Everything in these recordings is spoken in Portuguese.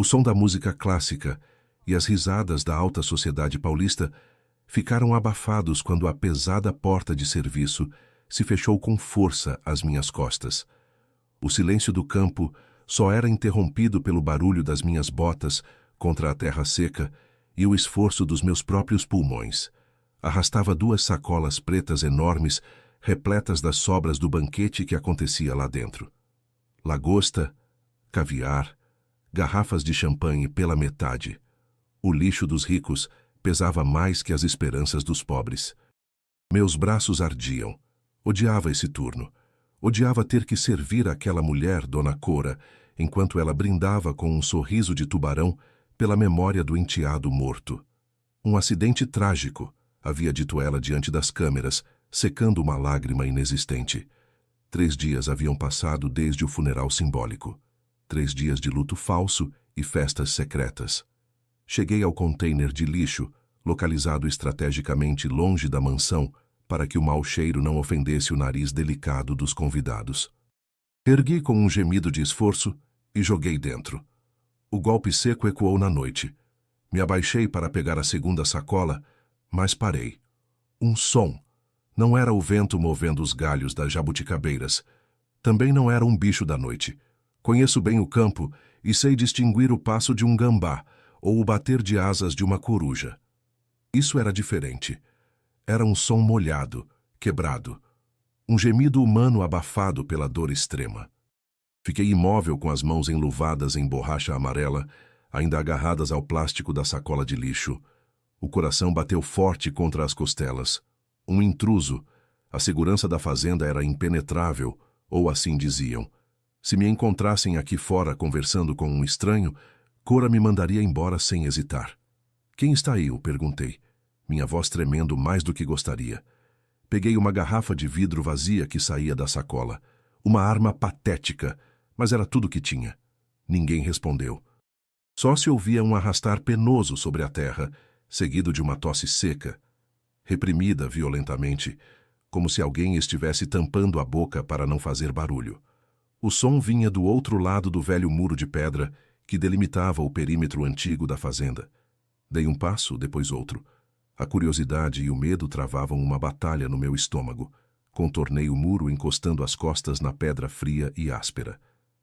O som da música clássica e as risadas da alta sociedade paulista ficaram abafados quando a pesada porta de serviço se fechou com força às minhas costas. O silêncio do campo só era interrompido pelo barulho das minhas botas contra a terra seca e o esforço dos meus próprios pulmões. Arrastava 2 sacolas pretas enormes, repletas das sobras do banquete que acontecia lá dentro. Lagosta, caviar, garrafas de champanhe pela metade. O lixo dos ricos pesava mais que as esperanças dos pobres. Meus braços ardiam. Odiava esse turno. Odiava ter que servir aquela mulher, Dona Cora, enquanto ela brindava com um sorriso de tubarão pela memória do enteado morto. Um acidente trágico, havia dito ela diante das câmeras, secando uma lágrima inexistente. 3 dias haviam passado desde o funeral simbólico. 3 dias de luto falso e festas secretas. Cheguei ao container de lixo, localizado estrategicamente longe da mansão, para que o mau cheiro não ofendesse o nariz delicado dos convidados. Ergui com um gemido de esforço e joguei dentro. O golpe seco ecoou na noite. Me abaixei para pegar a segunda sacola, mas parei. Um som. Não era o vento movendo os galhos das jabuticabeiras. Também não era um bicho da noite. Conheço bem o campo e sei distinguir o passo de um gambá ou o bater de asas de uma coruja. Isso era diferente. Era um som molhado, quebrado. Um gemido humano abafado pela dor extrema. Fiquei imóvel com as mãos enluvadas em borracha amarela, ainda agarradas ao plástico da sacola de lixo. O coração bateu forte contra as costelas. Um intruso. A segurança da fazenda era impenetrável, ou assim diziam. Se me encontrassem aqui fora conversando com um estranho, Cora me mandaria embora sem hesitar. Quem está aí? Eu perguntei, minha voz tremendo mais do que gostaria. Peguei uma garrafa de vidro vazia que saía da sacola. Uma arma patética, mas era tudo que tinha. Ninguém respondeu. Só se ouvia um arrastar penoso sobre a terra, seguido de uma tosse seca, reprimida violentamente, como se alguém estivesse tampando a boca para não fazer barulho. O som vinha do outro lado do velho muro de pedra que delimitava o perímetro antigo da fazenda. Dei um passo, depois outro. A curiosidade e o medo travavam uma batalha no meu estômago. Contornei o muro encostando as costas na pedra fria e áspera.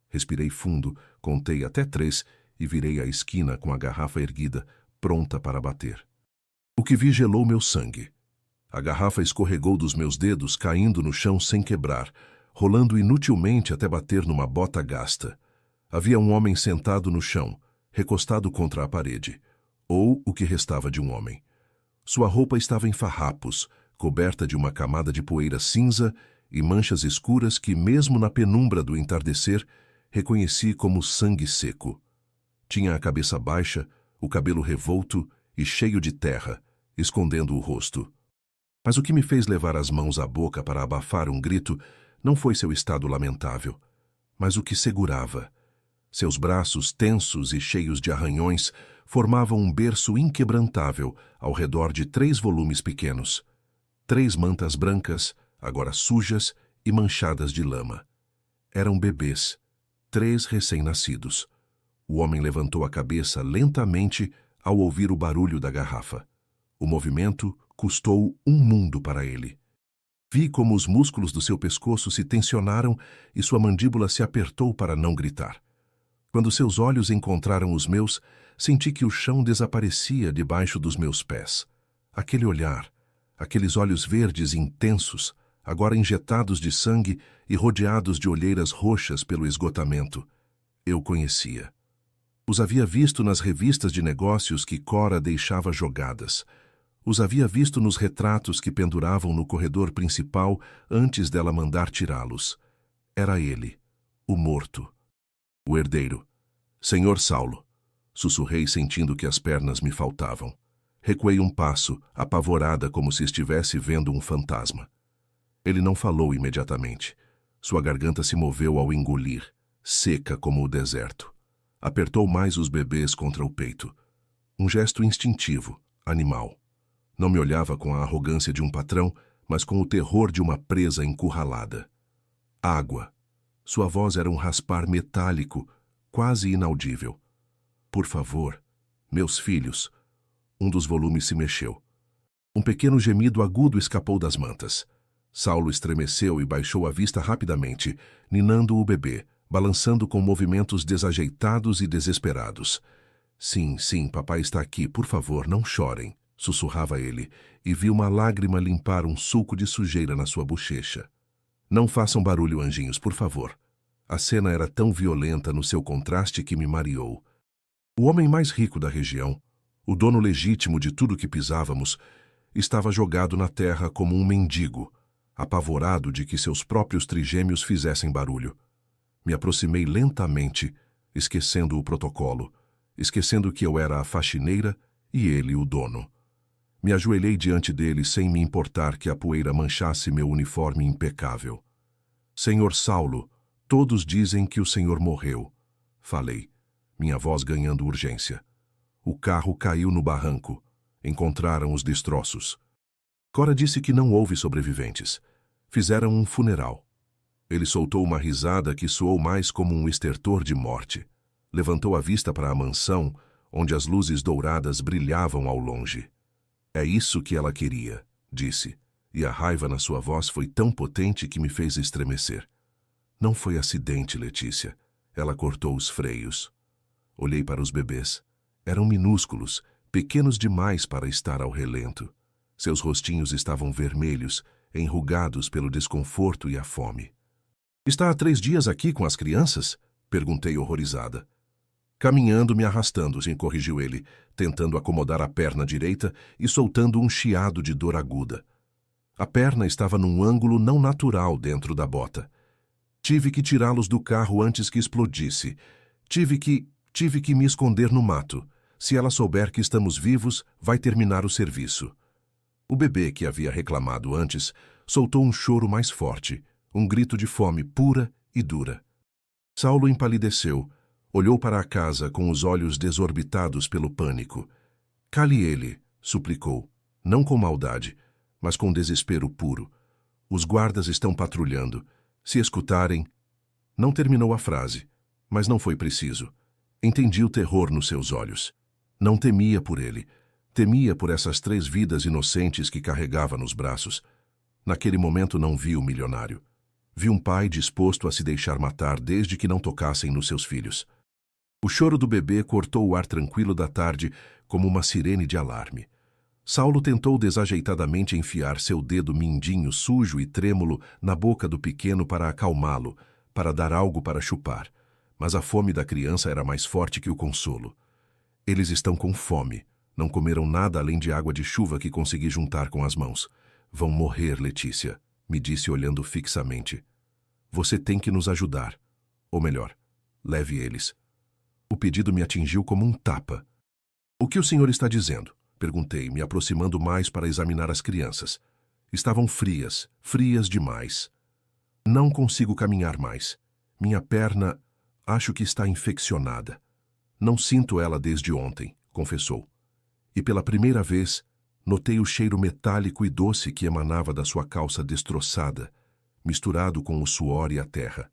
Respirei fundo, contei até 3 e virei à esquina com a garrafa erguida, pronta para bater. O que vi gelou meu sangue. A garrafa escorregou dos meus dedos, caindo no chão sem quebrar, rolando inutilmente até bater numa bota gasta. Havia um homem sentado no chão, recostado contra a parede, ou o que restava de um homem. Sua roupa estava em farrapos, coberta de uma camada de poeira cinza e manchas escuras que, mesmo na penumbra do entardecer, reconheci como sangue seco. Tinha a cabeça baixa, o cabelo revolto e cheio de terra, escondendo o rosto. Mas o que me fez levar as mãos à boca para abafar um grito não foi seu estado lamentável, mas o que segurava. Seus braços tensos e cheios de arranhões formavam um berço inquebrantável ao redor de 3 volumes pequenos. 3 mantas brancas, agora sujas e manchadas de lama. Eram bebês, 3 recém-nascidos. O homem levantou a cabeça lentamente ao ouvir o barulho da garrafa. O movimento custou um mundo para ele. Vi como os músculos do seu pescoço se tensionaram e sua mandíbula se apertou para não gritar. Quando seus olhos encontraram os meus, senti que o chão desaparecia debaixo dos meus pés. Aquele olhar, aqueles olhos verdes intensos, agora injetados de sangue e rodeados de olheiras roxas pelo esgotamento. Eu conhecia. Os havia visto nas revistas de negócios que Cora deixava jogadas. Os havia visto nos retratos que penduravam no corredor principal antes dela mandar tirá-los. Era ele, o morto. O herdeiro. Senhor Saulo. Sussurrei sentindo que as pernas me faltavam. Recuei um passo, apavorada como se estivesse vendo um fantasma. Ele não falou imediatamente. Sua garganta se moveu ao engolir, seca como o deserto. Apertou mais os bebês contra o peito. Um gesto instintivo, animal. Não me olhava com a arrogância de um patrão, mas com o terror de uma presa encurralada. Água. Sua voz era um raspar metálico, quase inaudível. Por favor, meus filhos. Um dos volumes se mexeu. Um pequeno gemido agudo escapou das mantas. Saulo estremeceu e baixou a vista rapidamente, ninando o bebê, balançando com movimentos desajeitados e desesperados. Sim, sim, papai está aqui, por favor, não chorem, sussurrava ele, e viu uma lágrima limpar um sulco de sujeira na sua bochecha. Não façam barulho, anjinhos, por favor. A cena era tão violenta no seu contraste que me mareou. O homem mais rico da região, o dono legítimo de tudo que pisávamos, estava jogado na terra como um mendigo, apavorado de que seus próprios trigêmeos fizessem barulho. Me aproximei lentamente, esquecendo o protocolo, esquecendo que eu era a faxineira e ele o dono. Me ajoelhei diante dele sem me importar que a poeira manchasse meu uniforme impecável. Senhor Saulo, todos dizem que o senhor morreu, falei, minha voz ganhando urgência. O carro caiu no barranco. Encontraram os destroços. Cora disse que não houve sobreviventes. Fizeram um funeral. Ele soltou uma risada que soou mais como um estertor de morte. Levantou a vista para a mansão, onde as luzes douradas brilhavam ao longe. É isso que ela queria, disse, e a raiva na sua voz foi tão potente que me fez estremecer. Não foi acidente, Letícia. Ela cortou os freios. Olhei para os bebês. Eram minúsculos, pequenos demais para estar ao relento. Seus rostinhos estavam vermelhos, enrugados pelo desconforto e a fome. Está há 3 dias aqui com as crianças? Perguntei horrorizada. Caminhando, me arrastando, corrigiu ele, tentando acomodar a perna direita e soltando um chiado de dor aguda. A perna estava num ângulo não natural dentro da bota. Tive que tirá-los do carro antes que explodisse. Tive que me esconder no mato. Se ela souber que estamos vivos, vai terminar o serviço. O bebê, que havia reclamado antes, soltou um choro mais forte, um grito de fome pura e dura. Saulo empalideceu, olhou para a casa com os olhos desorbitados pelo pânico. Cale ele, suplicou, não com maldade, mas com desespero puro. Os guardas estão patrulhando. Se escutarem... Não terminou a frase, mas não foi preciso. Entendi o terror nos seus olhos. Não temia por ele. Temia por essas 3 vidas inocentes que carregava nos braços. Naquele momento não vi o milionário. Vi um pai disposto a se deixar matar desde que não tocassem nos seus filhos. O choro do bebê cortou o ar tranquilo da tarde como uma sirene de alarme. Saulo tentou desajeitadamente enfiar seu dedo mindinho sujo e trêmulo na boca do pequeno para acalmá-lo, para dar algo para chupar. Mas a fome da criança era mais forte que o consolo. Eles estão com fome. Não comeram nada além de água de chuva que consegui juntar com as mãos. Vão morrer, Letícia, me disse olhando fixamente. Você tem que nos ajudar. Ou melhor, leve eles. O pedido me atingiu como um tapa. O que o senhor está dizendo? Perguntei, me aproximando mais para examinar as crianças. Estavam frias, frias demais. Não consigo caminhar mais. Minha perna, acho que está infeccionada. Não sinto ela desde ontem, confessou. E pela primeira vez, notei o cheiro metálico e doce que emanava da sua calça destroçada, misturado com o suor e a terra.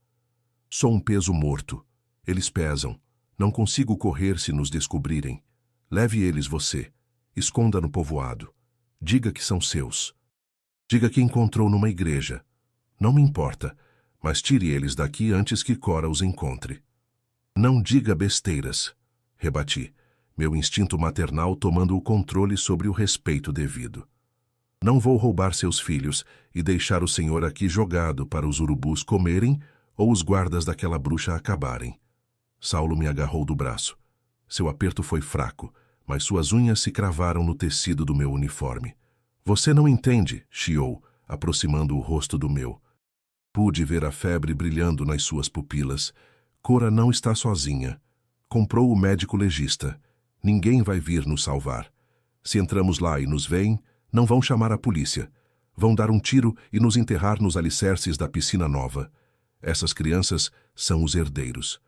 Sou um peso morto. Eles pesam. Não consigo correr se nos descobrirem. Leve eles você. Esconda no povoado. Diga que são seus. Diga que encontrou numa igreja. Não me importa, mas tire eles daqui antes que Cora os encontre. Não diga besteiras, rebati, meu instinto maternal tomando o controle sobre o respeito devido. Não vou roubar seus filhos e deixar o senhor aqui jogado para os urubus comerem ou os guardas daquela bruxa acabarem. Saulo me agarrou do braço. Seu aperto foi fraco, mas suas unhas se cravaram no tecido do meu uniforme. Você não entende, chiou, aproximando o rosto do meu. Pude ver a febre brilhando nas suas pupilas. Cora não está sozinha. Comprou o médico legista. Ninguém vai vir nos salvar. Se entramos lá e nos veem, não vão chamar a polícia. Vão dar um tiro e nos enterrar nos alicerces da piscina nova. Essas crianças são os herdeiros.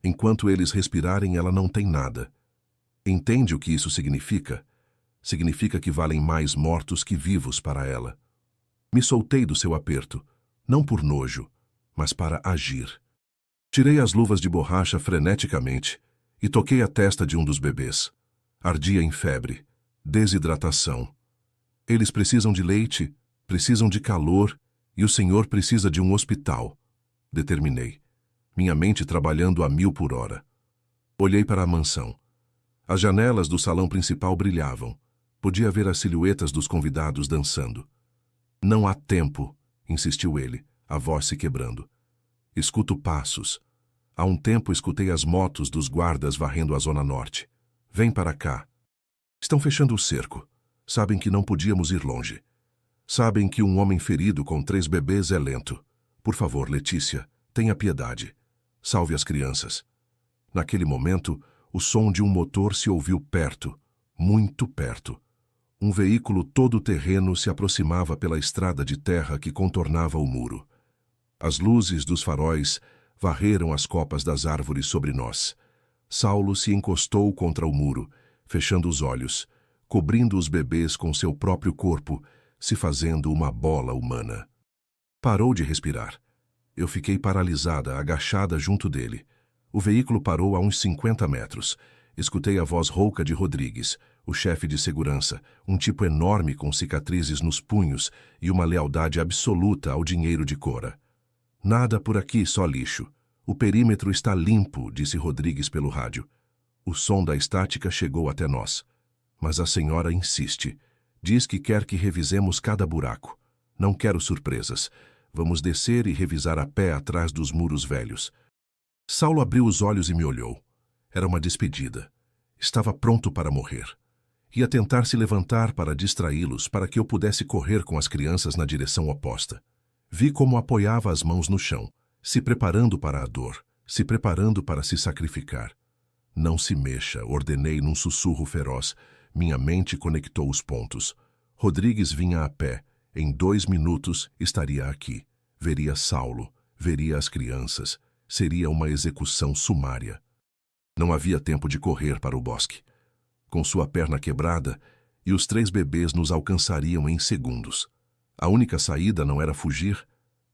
Enquanto eles respirarem, ela não tem nada. Entende o que isso significa? Significa que valem mais mortos que vivos para ela. Me soltei do seu aperto, não por nojo, mas para agir. Tirei as luvas de borracha freneticamente e toquei a testa de um dos bebês. Ardia em febre, desidratação. Eles precisam de leite, precisam de calor, e o senhor precisa de um hospital. Determinei, minha mente trabalhando a 1000 por hora. Olhei para a mansão. As janelas do salão principal brilhavam. Podia ver as silhuetas dos convidados dançando. Não há tempo, insistiu ele, a voz se quebrando. Escuto passos. Há um tempo escutei as motos dos guardas varrendo a zona norte. Vem para cá. Estão fechando o cerco. Sabem que não podíamos ir longe. Sabem que um homem ferido com 3 bebês é lento. Por favor, Letícia, tenha piedade. Salve as crianças. Naquele momento, o som de um motor se ouviu perto, muito perto. Um veículo todo-terreno se aproximava pela estrada de terra que contornava o muro. As luzes dos faróis varreram as copas das árvores sobre nós. Saulo se encostou contra o muro, fechando os olhos, cobrindo os bebês com seu próprio corpo, se fazendo uma bola humana. Parou de respirar. Eu fiquei paralisada, agachada junto dele. O veículo parou a uns 50 metros. Escutei a voz rouca de Rodrigues, o chefe de segurança, um tipo enorme com cicatrizes nos punhos e uma lealdade absoluta ao dinheiro de Cora. Nada por aqui, só lixo. O perímetro está limpo, disse Rodrigues pelo rádio. O som da estática chegou até nós. Mas a senhora insiste. Diz que quer que revisemos cada buraco. Não quero surpresas. Vamos descer e revisar a pé atrás dos muros velhos. Saulo abriu os olhos e me olhou. Era uma despedida. Estava pronto para morrer. Ia tentar se levantar para distraí-los, para que eu pudesse correr com as crianças na direção oposta. Vi como apoiava as mãos no chão, se preparando para a dor, se preparando para se sacrificar. Não se mexa, ordenei num sussurro feroz. Minha mente conectou os pontos. Rodrigues vinha a pé. Em 2 minutos estaria aqui. Veria Saulo, veria as crianças. Seria uma execução sumária. Não havia tempo de correr para o bosque. Com sua perna quebrada, e os 3 bebês nos alcançariam em segundos. A única saída não era fugir,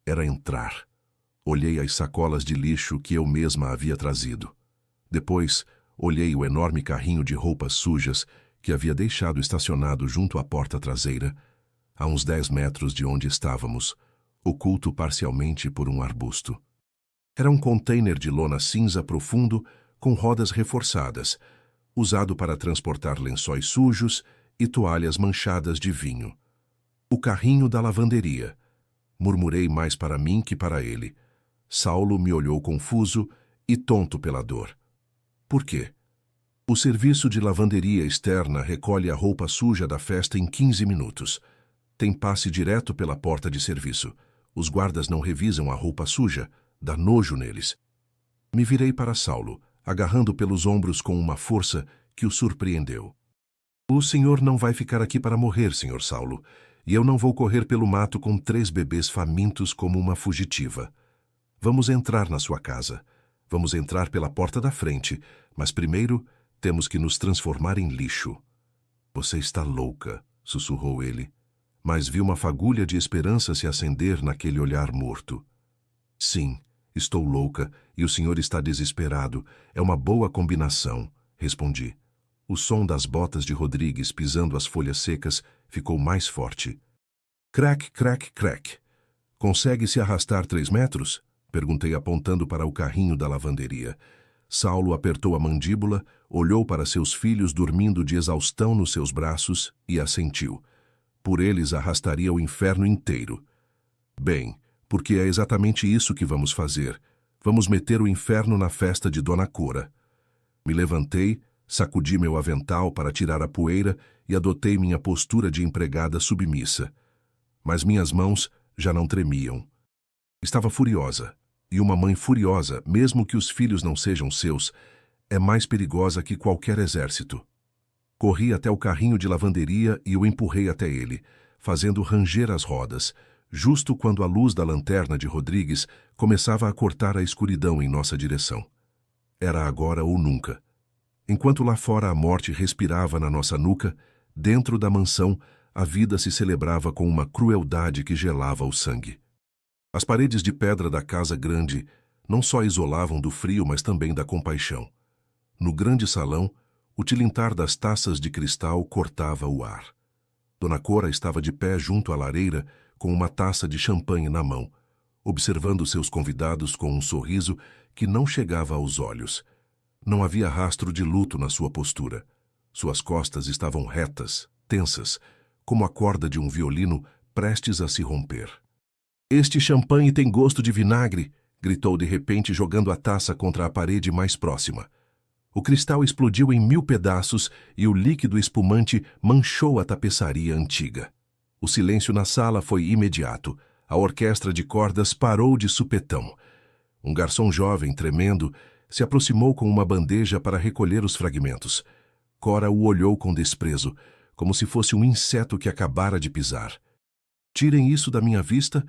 era entrar. Olhei as sacolas de lixo que eu mesma havia trazido. Depois, olhei o enorme carrinho de roupas sujas que havia deixado estacionado junto à porta traseira, a uns 10 metros de onde estávamos, oculto parcialmente por um arbusto. Era um container de lona cinza profundo com rodas reforçadas, usado para transportar lençóis sujos e toalhas manchadas de vinho. O carrinho da lavanderia. Murmurei mais para mim que para ele. Saulo me olhou confuso e tonto pela dor. Por quê? O serviço de lavanderia externa recolhe a roupa suja da festa em 15 minutos. Tem passe direto pela porta de serviço. Os guardas não revisam a roupa suja. Dá nojo neles. Me virei para Saulo, agarrando pelos ombros com uma força que o surpreendeu. O senhor não vai ficar aqui para morrer, senhor Saulo, e eu não vou correr pelo mato com 3 bebês famintos como uma fugitiva. Vamos entrar na sua casa. Vamos entrar pela porta da frente, mas primeiro temos que nos transformar em lixo. Você está louca, sussurrou ele, mas vi uma fagulha de esperança se acender naquele olhar morto. Sim, estou louca e o senhor está desesperado. É uma boa combinação, respondi. O som das botas de Rodrigues pisando as folhas secas ficou mais forte. Crack, crack, crack. Consegue se arrastar 3 metros? Perguntei apontando para o carrinho da lavanderia. Saulo apertou a mandíbula, olhou para seus filhos dormindo de exaustão nos seus braços e assentiu. Por eles arrastaria o inferno inteiro. Bem, porque é exatamente isso que vamos fazer. Vamos meter o inferno na festa de Dona Cora. Me levantei, sacudi meu avental para tirar a poeira e adotei minha postura de empregada submissa. Mas minhas mãos já não tremiam. Estava furiosa. E uma mãe furiosa, mesmo que os filhos não sejam seus, é mais perigosa que qualquer exército. Corri até o carrinho de lavanderia e o empurrei até ele, fazendo ranger as rodas, justo quando a luz da lanterna de Rodrigues começava a cortar a escuridão em nossa direção. Era agora ou nunca. Enquanto lá fora a morte respirava na nossa nuca, dentro da mansão a vida se celebrava com uma crueldade que gelava o sangue. As paredes de pedra da casa grande não só isolavam do frio, mas também da compaixão. No grande salão, o tilintar das taças de cristal cortava o ar. Dona Cora estava de pé junto à lareira, com uma taça de champanhe na mão, observando seus convidados com um sorriso que não chegava aos olhos. Não havia rastro de luto na sua postura. Suas costas estavam retas, tensas, como a corda de um violino prestes a se romper. "Este champanhe tem gosto de vinagre", gritou de repente, jogando a taça contra a parede mais próxima. O cristal explodiu em 1000 pedaços e o líquido espumante manchou a tapeçaria antiga. O silêncio na sala foi imediato. A orquestra de cordas parou de supetão. Um garçom jovem, tremendo, se aproximou com uma bandeja para recolher os fragmentos. Cora o olhou com desprezo, como se fosse um inseto que acabara de pisar. "Tirem isso da minha vista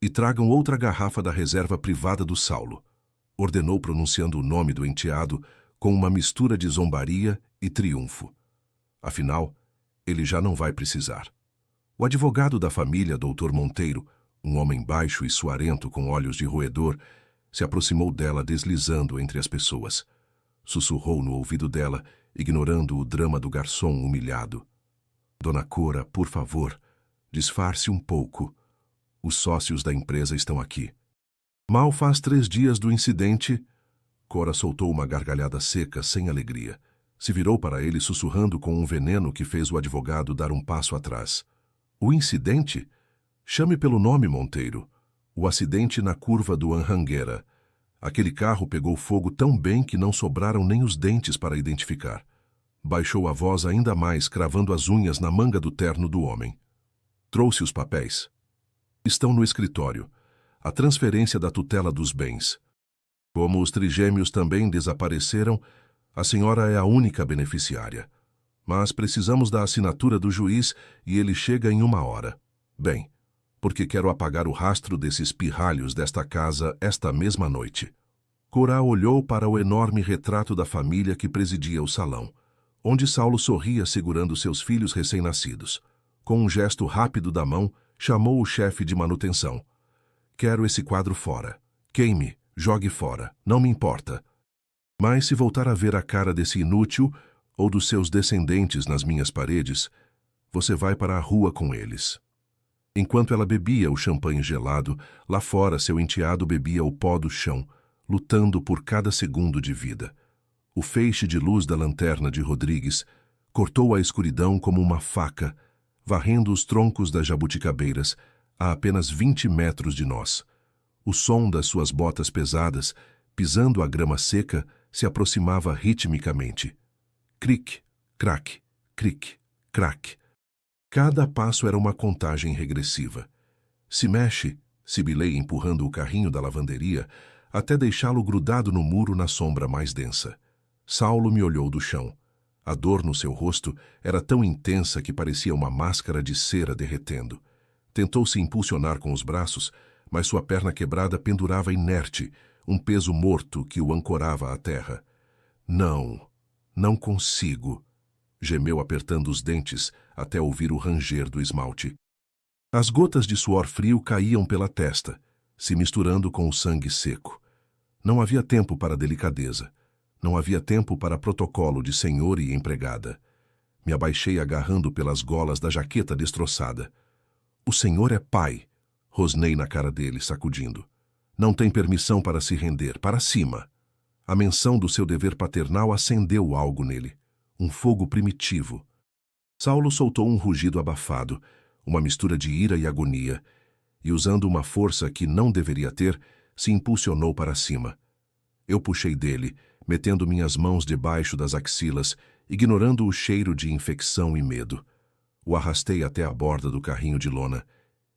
e tragam outra garrafa da reserva privada do Saulo", ordenou, pronunciando o nome do enteado com uma mistura de zombaria e triunfo. Afinal, ele já não vai precisar. O advogado da família, Dr. Monteiro, um homem baixo e suarento com olhos de roedor, se aproximou dela deslizando entre as pessoas. Sussurrou no ouvido dela, ignorando o drama do garçom humilhado. "Dona Cora, por favor, disfarce um pouco. Os sócios da empresa estão aqui." "Mal faz 3 dias do incidente." Cora soltou uma gargalhada seca, sem alegria. Se virou para ele sussurrando com um veneno que fez o advogado dar um passo atrás. "O incidente? Chame pelo nome, Monteiro. O acidente na curva do Anhanguera. Aquele carro pegou fogo tão bem que não sobraram nem os dentes para identificar." Baixou a voz ainda mais, cravando as unhas na manga do terno do homem. "Trouxe os papéis. Estão no escritório. A transferência da tutela dos bens. Como os trigêmeos também desapareceram, a senhora é a única beneficiária. Mas precisamos da assinatura do juiz e ele chega em 1 hora. Bem, porque quero apagar o rastro desses pirralhos desta casa esta mesma noite." Cora olhou para o enorme retrato da família que presidia o salão, onde Saulo sorria segurando seus filhos recém-nascidos. Com um gesto rápido da mão, chamou o chefe de manutenção. "Quero esse quadro fora. Queime, jogue fora, não me importa. Mas se voltar a ver a cara desse inútil ou dos seus descendentes nas minhas paredes, você vai para a rua com eles." Enquanto ela bebia o champanhe gelado, lá fora seu enteado bebia o pó do chão, lutando por cada segundo de vida. O feixe de luz da lanterna de Rodrigues cortou a escuridão como uma faca, varrendo os troncos das jabuticabeiras a apenas 20 metros de nós. O som das suas botas pesadas, pisando a grama seca, se aproximava ritmicamente. Cric, crac, cric, crac. Cada passo era uma contagem regressiva. "Se mexe", sibilei empurrando o carrinho da lavanderia, até deixá-lo grudado no muro na sombra mais densa. Saulo me olhou do chão. A dor no seu rosto era tão intensa que parecia uma máscara de cera derretendo. Tentou se impulsionar com os braços, mas sua perna quebrada pendurava inerte, um peso morto que o ancorava à terra. "Não, não consigo", gemeu apertando os dentes até ouvir o ranger do esmalte. As gotas de suor frio caíam pela testa, se misturando com o sangue seco. Não havia tempo para delicadeza. Não havia tempo para protocolo de senhor e empregada. Me abaixei agarrando pelas golas da jaqueta destroçada. "O senhor é pai", rosnei na cara dele, sacudindo. "Não tem permissão para se render, para cima." A menção do seu dever paternal acendeu algo nele, um fogo primitivo. Saulo soltou um rugido abafado, uma mistura de ira e agonia, e usando uma força que não deveria ter, se impulsionou para cima. Eu puxei dele, metendo minhas mãos debaixo das axilas, ignorando o cheiro de infecção e medo. O arrastei até a borda do carrinho de lona.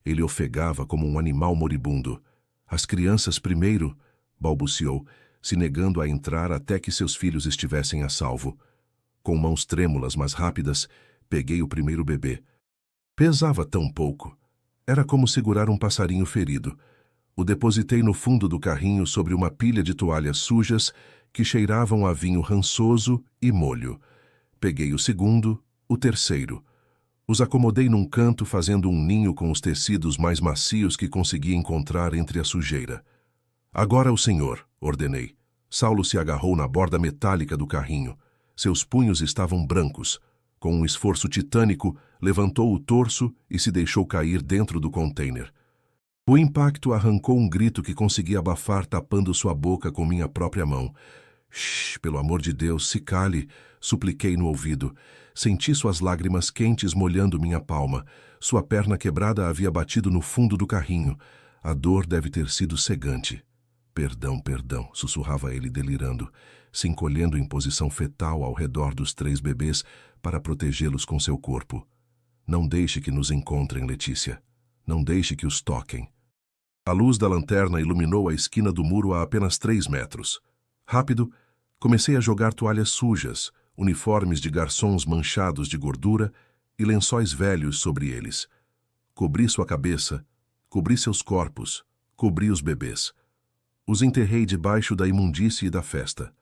Ele ofegava como um animal moribundo. "As crianças primeiro", balbuciou, se negando a entrar até que seus filhos estivessem a salvo. Com mãos trêmulas, mas rápidas, peguei o primeiro bebê. Pesava tão pouco. Era como segurar um passarinho ferido. O depositei no fundo do carrinho sobre uma pilha de toalhas sujas que cheiravam a vinho rançoso e molho. Peguei o segundo, o terceiro. Os acomodei num canto fazendo um ninho com os tecidos mais macios que consegui encontrar entre a sujeira. "Agora o senhor", ordenei. Saulo se agarrou na borda metálica do carrinho. Seus punhos estavam brancos. Com um esforço titânico, levantou o torso e se deixou cair dentro do container. O impacto arrancou um grito que consegui abafar tapando sua boca com minha própria mão. Shhh, pelo amor de Deus, se cale, supliquei no ouvido. Senti suas lágrimas quentes molhando minha palma. Sua perna quebrada havia batido no fundo do carrinho. A dor deve ter sido cegante. Perdão, perdão, sussurrava ele delirando, se encolhendo em posição fetal ao redor dos 3 bebês para protegê-los com seu corpo. Não deixe que nos encontrem, Letícia. Não deixe que os toquem. A luz da lanterna iluminou a esquina do muro a apenas 3 metros. Rápido, comecei a jogar toalhas sujas, uniformes de garçons manchados de gordura e lençóis velhos sobre eles. Cobri sua cabeça, cobri seus corpos, cobri os bebês. Os enterrei debaixo da imundície da festa.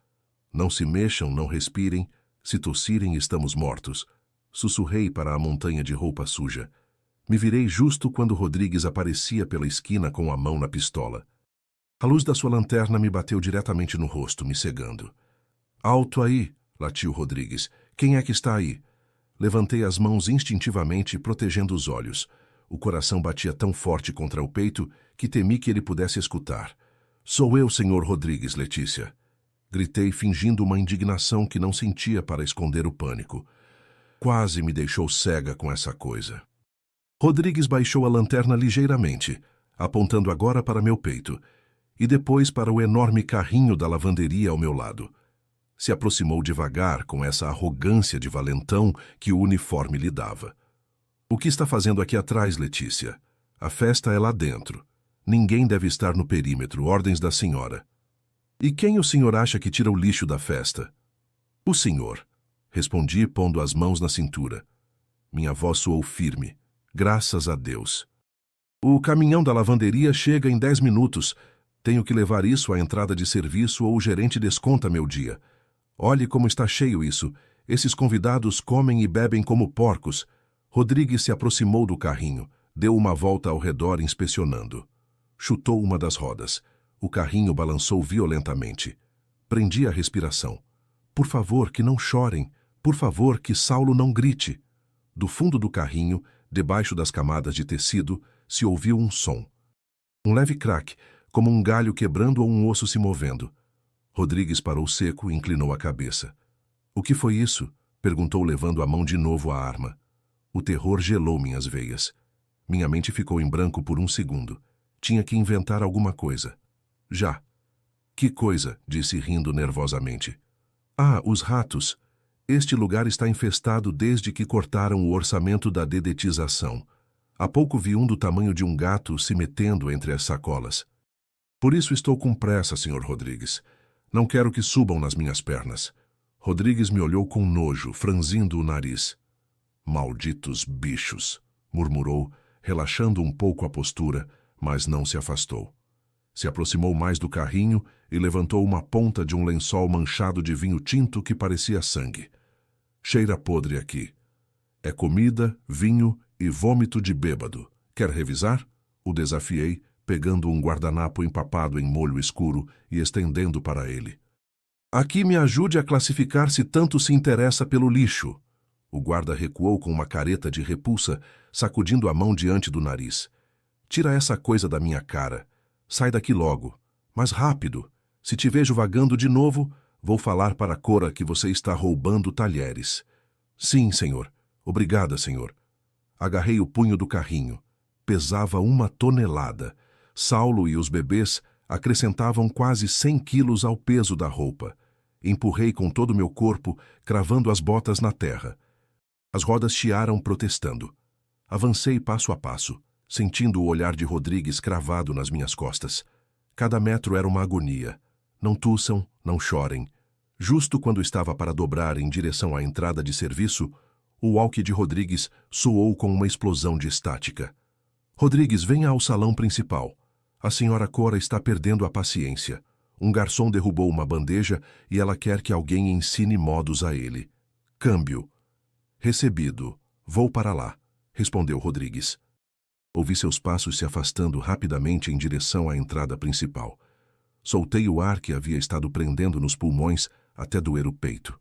Não se mexam, não respirem. Se tossirem, estamos mortos. Sussurrei para a montanha de roupa suja. Me virei justo quando Rodrigues aparecia pela esquina com a mão na pistola. A luz da sua lanterna me bateu diretamente no rosto, me cegando. Alto aí, latiu Rodrigues. Quem é que está aí? Levantei as mãos instintivamente, protegendo os olhos. O coração batia tão forte contra o peito que temi que ele pudesse escutar. Sou eu, senhor Rodrigues, Letícia. Gritei, fingindo uma indignação que não sentia para esconder o pânico. Quase me deixou cega com essa coisa. Rodrigues baixou a lanterna ligeiramente, apontando agora para meu peito, e depois para o enorme carrinho da lavanderia ao meu lado. Se aproximou devagar com essa arrogância de valentão que o uniforme lhe dava. O que está fazendo aqui atrás, Letícia? A festa é lá dentro. Ninguém deve estar no perímetro, ordens da senhora. E quem o senhor acha que tira o lixo da festa? O senhor, respondi, pondo as mãos na cintura. Minha voz soou firme. Graças a Deus. O caminhão da lavanderia chega em 10 minutos. Tenho que levar isso à entrada de serviço ou o gerente desconta meu dia. Olhe como está cheio isso. Esses convidados comem e bebem como porcos. Rodrigues se aproximou do carrinho, deu uma volta ao redor inspecionando. Chutou uma das rodas. O carrinho balançou violentamente. Prendi a respiração. Por favor, que não chorem. Por favor, que Saulo não grite. Do fundo do carrinho, debaixo das camadas de tecido, se ouviu um som. Um leve craque, como um galho quebrando ou um osso se movendo. Rodrigues parou seco e inclinou a cabeça. O que foi isso? Perguntou, levando a mão de novo à arma. O terror gelou minhas veias. Minha mente ficou em branco por um segundo. Tinha que inventar alguma coisa. Já. Que coisa? Disse rindo nervosamente. Ah, os ratos. Este lugar está infestado desde que cortaram o orçamento da dedetização. Há pouco vi um do tamanho de um gato se metendo entre as sacolas. Por isso estou com pressa, Sr. Rodrigues. Não quero que subam nas minhas pernas. Rodrigues me olhou com nojo, franzindo o nariz. Malditos bichos, murmurou, relaxando um pouco a postura, mas não se afastou. Se aproximou mais do carrinho e levantou uma ponta de um lençol manchado de vinho tinto que parecia sangue. Cheira podre aqui. É comida, vinho e vômito de bêbado. Quer revisar? O desafiei, pegando um guardanapo empapado em molho escuro e estendendo para ele. Aqui me ajude a classificar se tanto se interessa pelo lixo. O guarda recuou com uma careta de repulsa, sacudindo a mão diante do nariz. Tira essa coisa da minha cara. Sai daqui logo. Mas rápido. Se te vejo vagando de novo, vou falar para a Cora que você está roubando talheres. Sim, senhor. Obrigada, senhor. Agarrei o punho do carrinho. Pesava 1 tonelada. Saulo e os bebês acrescentavam quase 100 quilos ao peso da roupa. Empurrei com todo o meu corpo, cravando as botas na terra. As rodas chiaram protestando. Avancei passo a passo, sentindo o olhar de Rodrigues cravado nas minhas costas. Cada metro era uma agonia. Não tussam, não chorem. Justo quando estava para dobrar em direção à entrada de serviço, o walkie de Rodrigues soou com uma explosão de estática. Rodrigues, venha ao salão principal. A senhora Cora está perdendo a paciência. Um garçom derrubou uma bandeja e ela quer que alguém ensine modos a ele. Câmbio. Recebido. Vou para lá, respondeu Rodrigues. Ouvi seus passos se afastando rapidamente em direção à entrada principal. Soltei o ar que havia estado prendendo nos pulmões até doer o peito.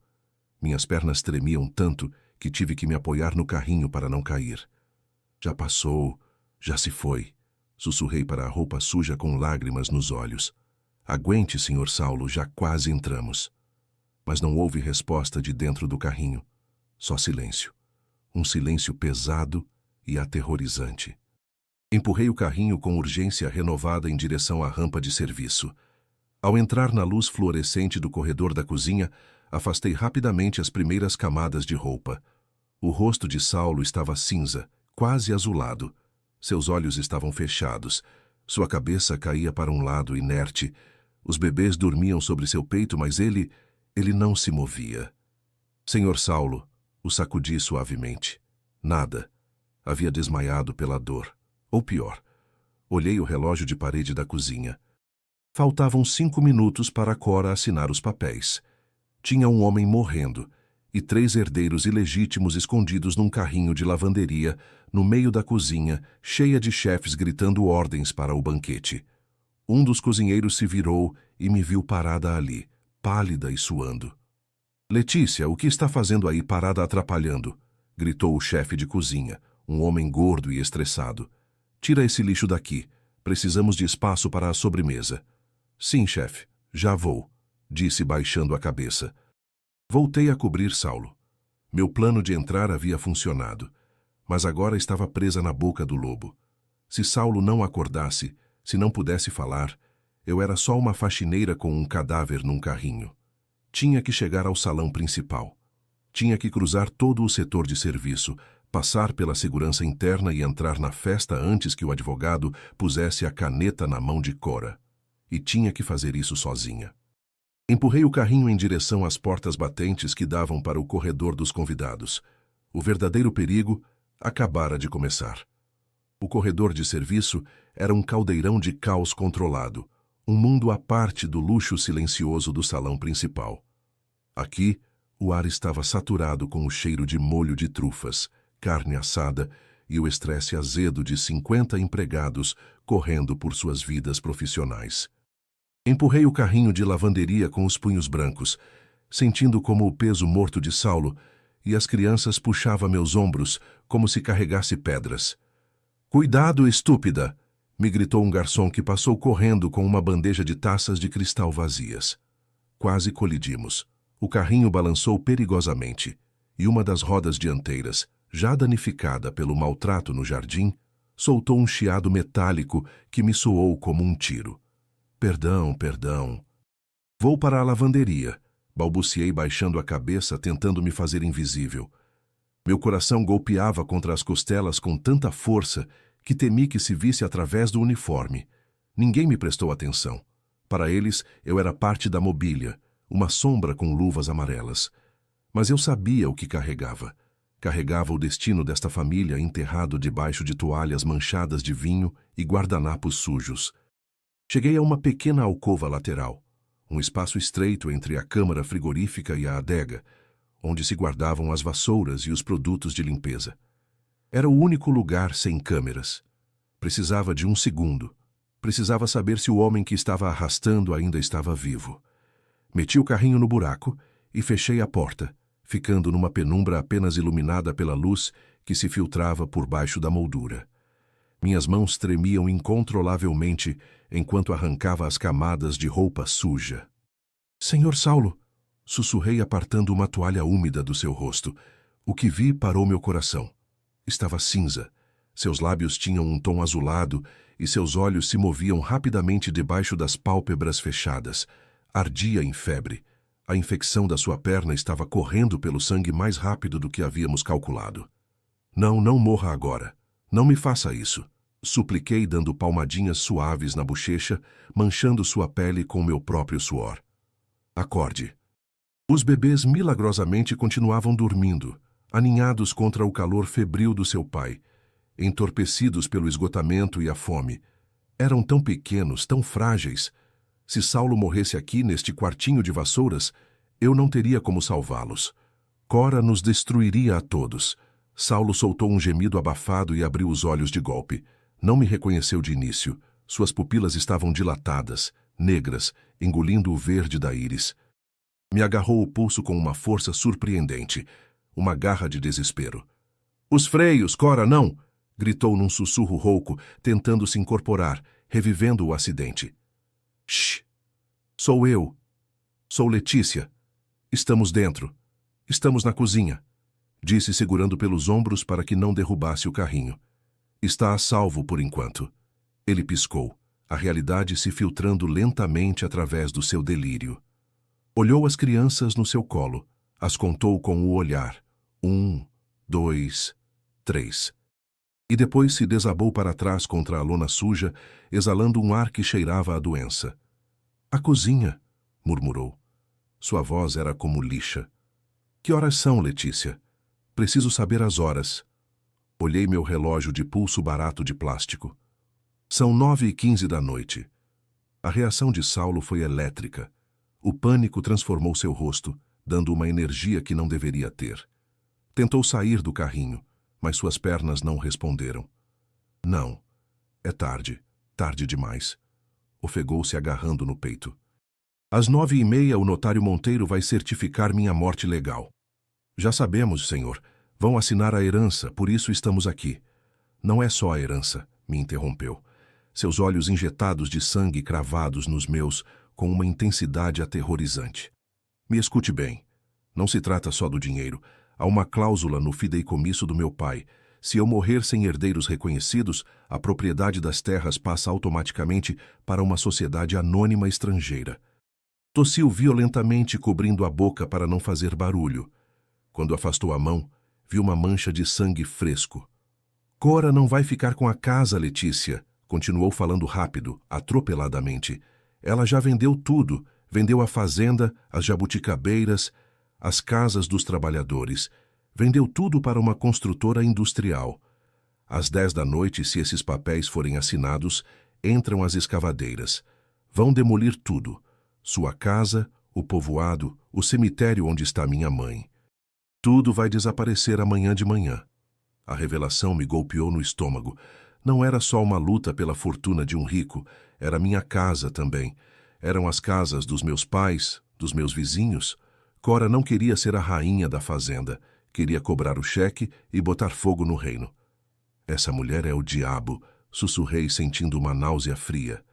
Minhas pernas tremiam tanto que tive que me apoiar no carrinho para não cair. Já passou, já se foi. Sussurrei para a roupa suja com lágrimas nos olhos. Aguente, Sr. Saulo, já quase entramos. Mas não houve resposta de dentro do carrinho. Só silêncio. Um silêncio pesado e aterrorizante. Empurrei o carrinho com urgência renovada em direção à rampa de serviço. Ao entrar na luz fluorescente do corredor da cozinha, afastei rapidamente as primeiras camadas de roupa. O rosto de Saulo estava cinza, quase azulado. Seus olhos estavam fechados. Sua cabeça caía para um lado, inerte. Os bebês dormiam sobre seu peito, mas ele não se movia. Senhor Saulo, o sacudi suavemente. Nada. Havia desmaiado pela dor. Ou pior, olhei o relógio de parede da cozinha. Faltavam 5 minutos para Cora assinar os papéis. Tinha um homem morrendo e 3 herdeiros ilegítimos escondidos num carrinho de lavanderia no meio da cozinha, cheia de chefes gritando ordens para o banquete. Um dos cozinheiros se virou e me viu parada ali, pálida e suando. Letícia, o que está fazendo aí parada atrapalhando? Gritou o chefe de cozinha, um homem gordo e estressado. Tira esse lixo daqui. Precisamos de espaço para a sobremesa. Sim, chefe, já vou, disse baixando a cabeça. Voltei a cobrir Saulo. Meu plano de entrar havia funcionado, mas agora estava presa na boca do lobo. Se Saulo não acordasse, se não pudesse falar, eu era só uma faxineira com um cadáver num carrinho. Tinha que chegar ao salão principal. Tinha que cruzar todo o setor de serviço, passar pela segurança interna e entrar na festa antes que o advogado pusesse a caneta na mão de Cora. E tinha que fazer isso sozinha. Empurrei o carrinho em direção às portas batentes que davam para o corredor dos convidados. O verdadeiro perigo acabara de começar. O corredor de serviço era um caldeirão de caos controlado, um mundo à parte do luxo silencioso do salão principal. Aqui, o ar estava saturado com o cheiro de molho de trufas, carne assada e o estresse azedo de 50 empregados correndo por suas vidas profissionais. Empurrei o carrinho de lavanderia com os punhos brancos, sentindo como o peso morto de Saulo, e as crianças puxavam meus ombros como se carregasse pedras. Cuidado, estúpida! Me gritou um garçom que passou correndo com uma bandeja de taças de cristal vazias. Quase colidimos. O carrinho balançou perigosamente, e uma das rodas dianteiras, já danificada pelo maltrato no jardim, soltou um chiado metálico que me soou como um tiro. Perdão, perdão. Vou para a lavanderia, balbuciei baixando a cabeça, tentando me fazer invisível. Meu coração golpeava contra as costelas com tanta força que temi que se visse através do uniforme. Ninguém me prestou atenção. Para eles, eu era parte da mobília, uma sombra com luvas amarelas. Mas eu sabia o que carregava. Carregava o destino desta família enterrado debaixo de toalhas manchadas de vinho e guardanapos sujos. Cheguei a uma pequena alcova lateral, um espaço estreito entre a câmara frigorífica e a adega, onde se guardavam as vassouras e os produtos de limpeza. Era o único lugar sem câmeras. Precisava de um segundo. Precisava saber se o homem que estava arrastando ainda estava vivo. Meti o carrinho no buraco e fechei a porta, ficando numa penumbra apenas iluminada pela luz que se filtrava por baixo da moldura. Minhas mãos tremiam incontrolavelmente enquanto arrancava as camadas de roupa suja. Senhor Saulo, sussurrei apartando uma toalha úmida do seu rosto. O que vi parou meu coração. Estava cinza. Seus lábios tinham um tom azulado e seus olhos se moviam rapidamente debaixo das pálpebras fechadas. Ardia em febre. A infecção da sua perna estava correndo pelo sangue mais rápido do que havíamos calculado. Não, não morra agora. Não me faça isso. Supliquei dando palmadinhas suaves na bochecha, manchando sua pele com meu próprio suor. Acorde. Os bebês milagrosamente continuavam dormindo, aninhados contra o calor febril do seu pai, entorpecidos pelo esgotamento e a fome. Eram tão pequenos, tão frágeis. Se Saulo morresse aqui neste quartinho de vassouras, eu não teria como salvá-los. Cora nos destruiria a todos. Saulo soltou um gemido abafado e abriu os olhos de golpe. Não me reconheceu de início. Suas pupilas estavam dilatadas, negras, engolindo o verde da íris. Me agarrou o pulso com uma força surpreendente, uma garra de desespero. "Os freios, Cora, não!" gritou num sussurro rouco, tentando se incorporar, revivendo o acidente. "Shh! Sou eu. Sou Letícia. Estamos dentro. Estamos na cozinha", disse segurando pelos ombros para que não derrubasse o carrinho. "Está a salvo por enquanto." Ele piscou, a realidade se filtrando lentamente através do seu delírio. Olhou as crianças no seu colo, as contou com o olhar. 1, 2, 3. E depois se desabou para trás contra a lona suja, exalando um ar que cheirava a doença. "A cozinha", murmurou. Sua voz era como lixa. "Que horas são, Letícia? Preciso saber as horas." Olhei meu relógio de pulso barato de plástico. "São 9h15 da noite." A reação de Saulo foi elétrica. O pânico transformou seu rosto, dando uma energia que não deveria ter. Tentou sair do carrinho, mas suas pernas não responderam. "Não. É tarde. Tarde demais." Ofegou-se agarrando no peito. "Às 9h30 o notário Monteiro vai certificar minha morte legal." "Já sabemos, senhor. Vão assinar a herança, por isso estamos aqui." "Não é só a herança", me interrompeu. Seus olhos injetados de sangue cravados nos meus, com uma intensidade aterrorizante. "Me escute bem. Não se trata só do dinheiro. Há uma cláusula no fideicomisso do meu pai. Se eu morrer sem herdeiros reconhecidos, a propriedade das terras passa automaticamente para uma sociedade anônima estrangeira." Tossiu violentamente, cobrindo a boca para não fazer barulho. Quando afastou a mão, viu uma mancha de sangue fresco. "Cora não vai ficar com a casa, Letícia", continuou falando rápido, atropeladamente. "Ela já vendeu tudo. Vendeu a fazenda, as jabuticabeiras, as casas dos trabalhadores. Vendeu tudo para uma construtora industrial. Às 10 da noite, se esses papéis forem assinados, entram as escavadeiras. Vão demolir tudo. Sua casa, o povoado, o cemitério onde está minha mãe. Tudo vai desaparecer amanhã de manhã." A revelação me golpeou no estômago. Não era só uma luta pela fortuna de um rico, era minha casa também. Eram as casas dos meus pais, dos meus vizinhos. Cora não queria ser a rainha da fazenda. Queria cobrar o cheque e botar fogo no reino. "Essa mulher é o diabo", sussurrei, sentindo uma náusea fria.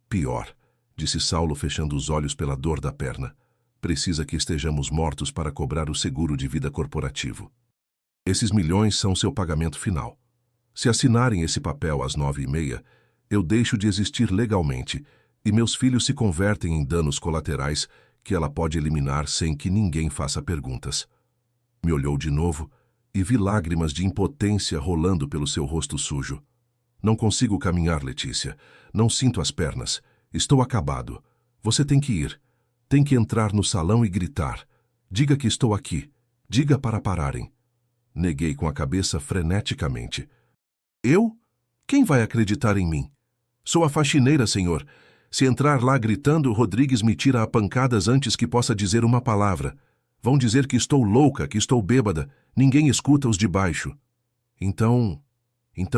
"Pior", disse Saulo, fechando os olhos pela dor da perna. "Precisa que estejamos mortos para cobrar o seguro de vida corporativo. Esses milhões são seu pagamento final. Se assinarem esse papel às 9h30, eu deixo de existir legalmente e meus filhos se convertem em danos colaterais que ela pode eliminar sem que ninguém faça perguntas." Me olhou de novo e vi lágrimas de impotência rolando pelo seu rosto sujo. "Não consigo caminhar, Letícia. Não sinto as pernas. Estou acabado. Você tem que ir. Tem que entrar no salão e gritar. Diga que estou aqui. Diga para pararem." Neguei com a cabeça freneticamente. "Eu? Quem vai acreditar em mim? Sou a faxineira, senhor. Se entrar lá gritando, Rodrigues me tira a pancadas antes que possa dizer uma palavra. Vão dizer que estou louca, que estou bêbada. Ninguém escuta os de baixo." Então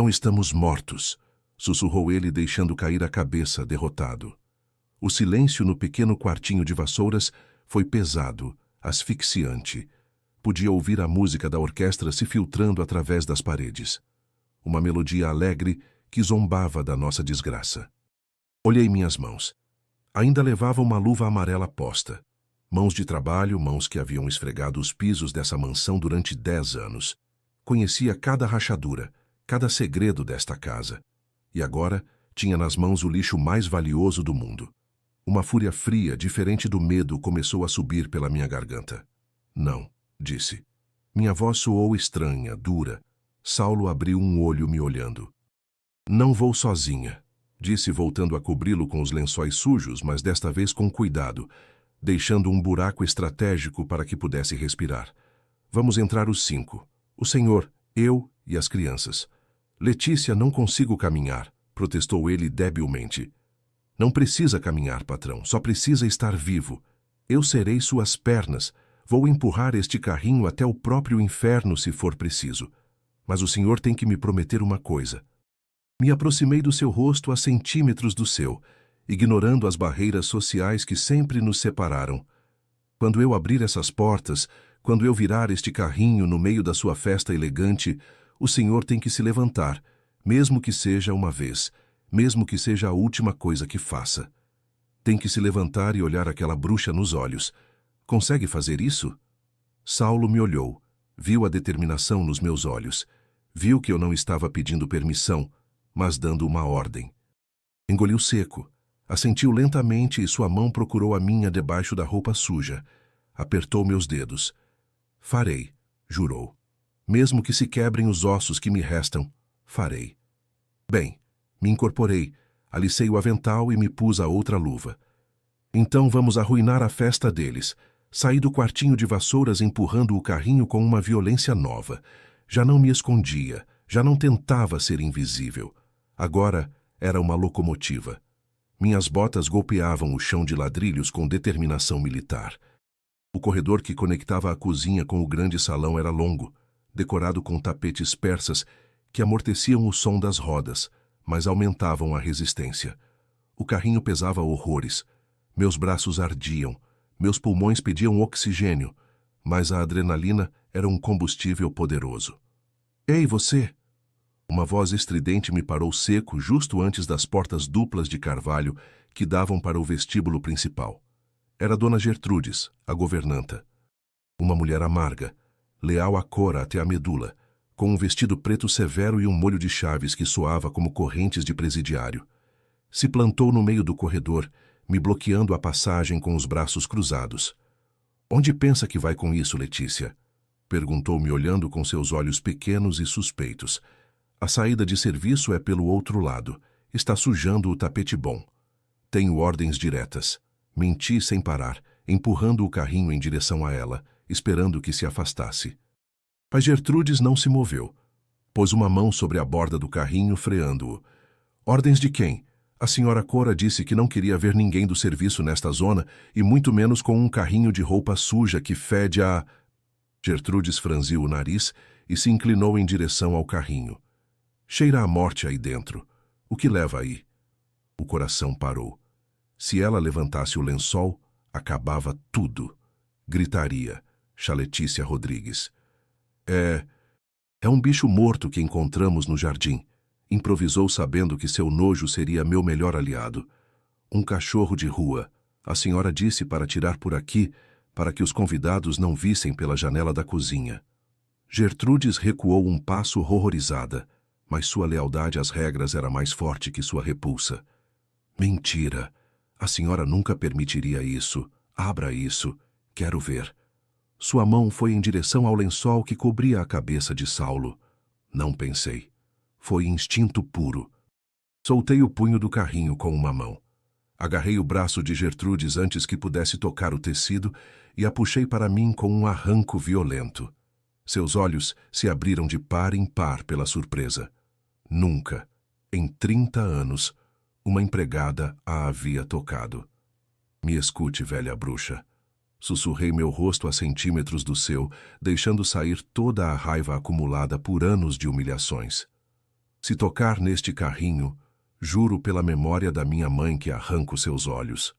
estamos mortos", sussurrou ele, deixando cair a cabeça, derrotado. O silêncio no pequeno quartinho de vassouras foi pesado, asfixiante. Podia ouvir a música da orquestra se filtrando através das paredes. Uma melodia alegre que zombava da nossa desgraça. Olhei minhas mãos. Ainda levava uma luva amarela posta. Mãos de trabalho, mãos que haviam esfregado os pisos dessa mansão durante 10 anos. Conhecia cada rachadura, cada segredo desta casa. E agora tinha nas mãos o lixo mais valioso do mundo. Uma fúria fria, diferente do medo, começou a subir pela minha garganta. "Não", disse. Minha voz soou estranha, dura. Saulo abriu um olho me olhando. "Não vou sozinha", disse, voltando a cobri-lo com os lençóis sujos, mas desta vez com cuidado, deixando um buraco estratégico para que pudesse respirar. "Vamos entrar os 5. O senhor, eu e as crianças." "Letícia, não consigo caminhar", protestou ele debilmente. "Não precisa caminhar, patrão, só precisa estar vivo. Eu serei suas pernas. Vou empurrar este carrinho até o próprio inferno se for preciso. Mas o senhor tem que me prometer uma coisa." Me aproximei do seu rosto a centímetros do seu ignorando as barreiras sociais que sempre nos separaram. Quando eu abrir essas portas, quando eu virar este carrinho no meio da sua festa elegante, o senhor tem que se levantar, mesmo que seja uma vez, mesmo que seja a última coisa que faça. Tem que se levantar e olhar aquela bruxa nos olhos. Consegue fazer isso? Saulo me olhou, viu a determinação nos meus olhos, viu que eu não estava pedindo permissão, mas dando uma ordem. Engoliu seco, assentiu lentamente e sua mão procurou a minha debaixo da roupa suja. Apertou meus dedos. Farei, jurou. Mesmo que se quebrem os ossos que me restam, farei. Bem, me incorporei, alicei o avental e me pus a outra luva. Então vamos arruinar a festa deles. Saí do quartinho de vassouras empurrando o carrinho com uma violência nova. Já não me escondia, já não tentava ser invisível. Agora era uma locomotiva. Minhas botas golpeavam o chão de ladrilhos com determinação militar. O corredor que conectava a cozinha com o grande salão era longo, decorado com tapetes persas que amorteciam o som das rodas, mas aumentavam a resistência. O carrinho pesava horrores. Meus braços ardiam. Meus pulmões pediam oxigênio, mas a adrenalina era um combustível poderoso. Ei, você! Uma voz estridente me parou seco justo antes das portas duplas de carvalho que davam para o vestíbulo principal. Era Dona Gertrudes, a governanta. Uma mulher amarga, leal à Cora até a medula, com um vestido preto severo e um molho de chaves que soava como correntes de presidiário. Se plantou no meio do corredor, me bloqueando a passagem com os braços cruzados. Onde pensa que vai com isso, Letícia? Perguntou-me olhando com seus olhos pequenos e suspeitos. A saída de serviço é pelo outro lado. Está sujando o tapete bom. Tenho ordens diretas. Menti sem parar, empurrando o carrinho em direção a ela, esperando que se afastasse. Mas Gertrudes não se moveu. Pôs uma mão sobre a borda do carrinho, freando-o. Ordens de quem? A senhora Cora disse que não queria ver ninguém do serviço nesta zona, e muito menos com um carrinho de roupa suja que fede a... Gertrudes franziu o nariz e se inclinou em direção ao carrinho. Cheira a morte aí dentro. O que leva aí? O coração parou. Se ela levantasse o lençol, acabava tudo. Gritaria. Chaletícia Rodrigues. É um bicho morto que encontramos no jardim. Improvisou sabendo que seu nojo seria meu melhor aliado. Um cachorro de rua. A senhora disse para tirar por aqui, para que os convidados não vissem pela janela da cozinha. Gertrudes recuou um passo horrorizada, mas sua lealdade às regras era mais forte que sua repulsa. Mentira! A senhora nunca permitiria isso. Abra isso. Quero ver. Sua mão foi em direção ao lençol que cobria a cabeça de Saulo. Não pensei. Foi instinto puro. Soltei o punho do carrinho com uma mão. Agarrei o braço de Gertrudes antes que pudesse tocar o tecido e a puxei para mim com um arranco violento. Seus olhos se abriram de par em par pela surpresa. Nunca, em 30 anos, uma empregada a havia tocado. Me escute, velha bruxa. Sussurrei meu rosto a centímetros do seu, deixando sair toda a raiva acumulada por anos de humilhações. Se tocar neste carrinho, juro pela memória da minha mãe que arranco seus olhos.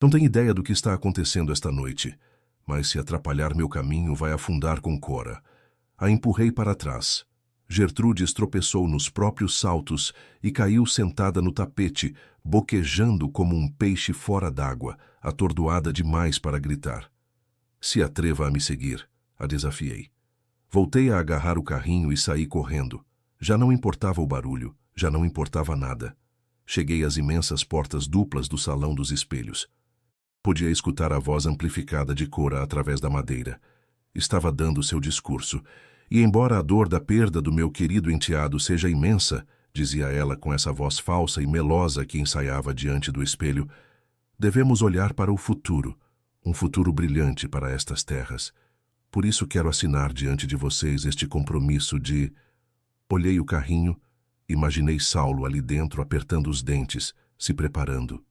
Não tem ideia do que está acontecendo esta noite, mas se atrapalhar meu caminho vai afundar com Cora. A empurrei para trás. Gertrudes tropeçou nos próprios saltos e caiu sentada no tapete, boquejando como um peixe fora d'água, atordoada demais para gritar. Se atreva a me seguir, a desafiei. Voltei a agarrar o carrinho e saí correndo. Já não importava o barulho, já não importava nada. Cheguei às imensas portas duplas do salão dos espelhos. Podia escutar a voz amplificada de Cora através da madeira. Estava dando seu discurso, e embora a dor da perda do meu querido enteado seja imensa, dizia ela com essa voz falsa e melosa que ensaiava diante do espelho, devemos olhar para o futuro, um futuro brilhante para estas terras. Por isso quero assinar diante de vocês este compromisso de... Olhei o carrinho, imaginei Saulo ali dentro apertando os dentes, se preparando.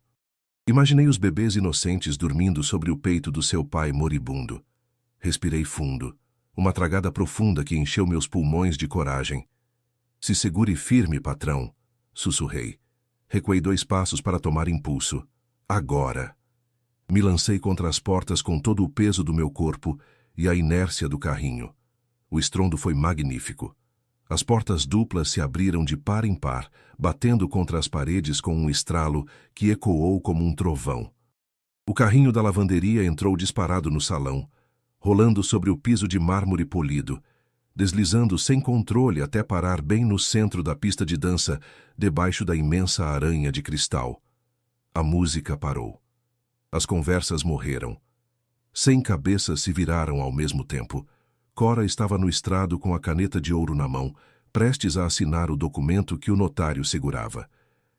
Imaginei os bebês inocentes dormindo sobre o peito do seu pai moribundo. Respirei fundo, uma tragada profunda que encheu meus pulmões de coragem. Se segure firme, patrão, sussurrei. Recuei 2 passos para tomar impulso. Agora! Me lancei contra as portas com todo o peso do meu corpo e a inércia do carrinho. O estrondo foi magnífico. As portas duplas se abriram de par em par, batendo contra as paredes com um estralo que ecoou como um trovão. O carrinho da lavanderia entrou disparado no salão, rolando sobre o piso de mármore polido, deslizando sem controle até parar bem no centro da pista de dança, debaixo da imensa aranha de cristal. A música parou. As conversas morreram. 100 cabeças se viraram ao mesmo tempo. Cora estava no estrado com a caneta de ouro na mão, prestes a assinar o documento que o notário segurava.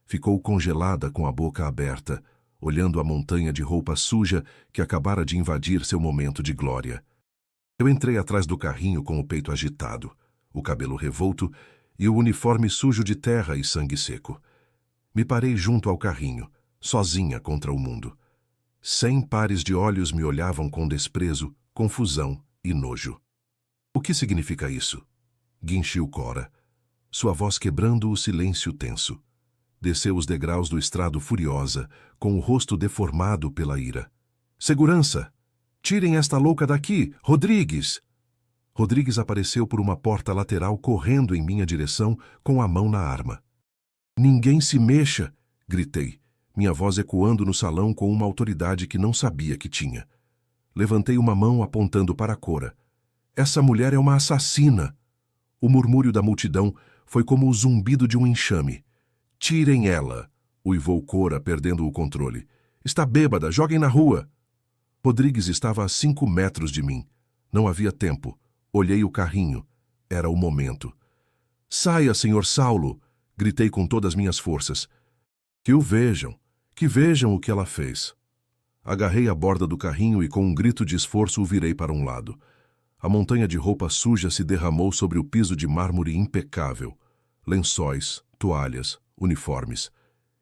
Ficou congelada com a boca aberta, olhando a montanha de roupa suja que acabara de invadir seu momento de glória. Eu entrei atrás do carrinho com o peito agitado, o cabelo revolto e o uniforme sujo de terra e sangue seco. Me parei junto ao carrinho, sozinha contra o mundo. 100 pares de olhos me olhavam com desprezo, confusão e nojo. O que significa isso? Guinchiu Cora, sua voz quebrando o silêncio tenso. Desceu os degraus do estrado furiosa, com o rosto deformado pela ira. Segurança! Tirem esta louca daqui! Rodrigues! Rodrigues apareceu por uma porta lateral correndo em minha direção com a mão na arma. Ninguém se mexa! Gritei, minha voz ecoando no salão com uma autoridade que não sabia que tinha. Levantei uma mão apontando para Cora. Essa mulher é uma assassina! O murmúrio da multidão foi como o zumbido de um enxame. Tirem ela! Uivou Cora, perdendo o controle. Está bêbada, joguem na rua! Rodrigues estava a 5 metros de mim. Não havia tempo. Olhei o carrinho. Era o momento. Saia, senhor Saulo! Gritei com todas minhas forças. Que vejam o que ela fez. Agarrei a borda do carrinho e com um grito de esforço o virei para um lado. A montanha de roupa suja se derramou sobre o piso de mármore impecável. Lençóis, toalhas, uniformes.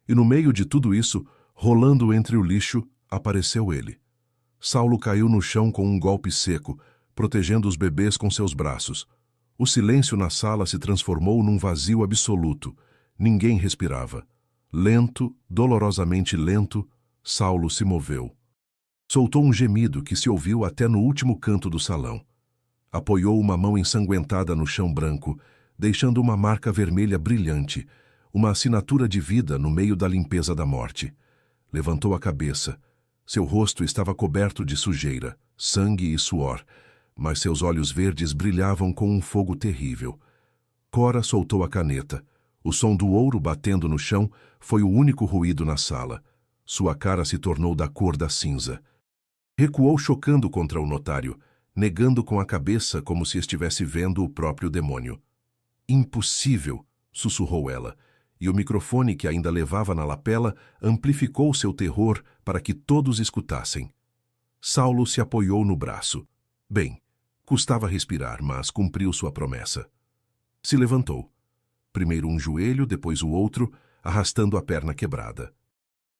E no meio de tudo isso, rolando entre o lixo, apareceu ele. Saulo caiu no chão com um golpe seco, protegendo os bebês com seus braços. O silêncio na sala se transformou num vazio absoluto. Ninguém respirava. Lento, dolorosamente lento, Saulo se moveu. Soltou um gemido que se ouviu até no último canto do salão. Apoiou uma mão ensanguentada no chão branco, deixando uma marca vermelha brilhante, uma assinatura de vida no meio da limpeza da morte. Levantou a cabeça. Seu rosto estava coberto de sujeira, sangue e suor, mas seus olhos verdes brilhavam com um fogo terrível. Cora soltou a caneta. O som do ouro batendo no chão foi o único ruído na sala. Sua cara se tornou da cor da cinza. Recuou chocando contra o notário, negando com a cabeça como se estivesse vendo o próprio demônio. Impossível, sussurrou ela, e o microfone que ainda levava na lapela amplificou seu terror para que todos escutassem. Saulo se apoiou no braço. Bem, custava respirar, mas cumpriu sua promessa. Se levantou. Primeiro um joelho, depois o outro, arrastando a perna quebrada.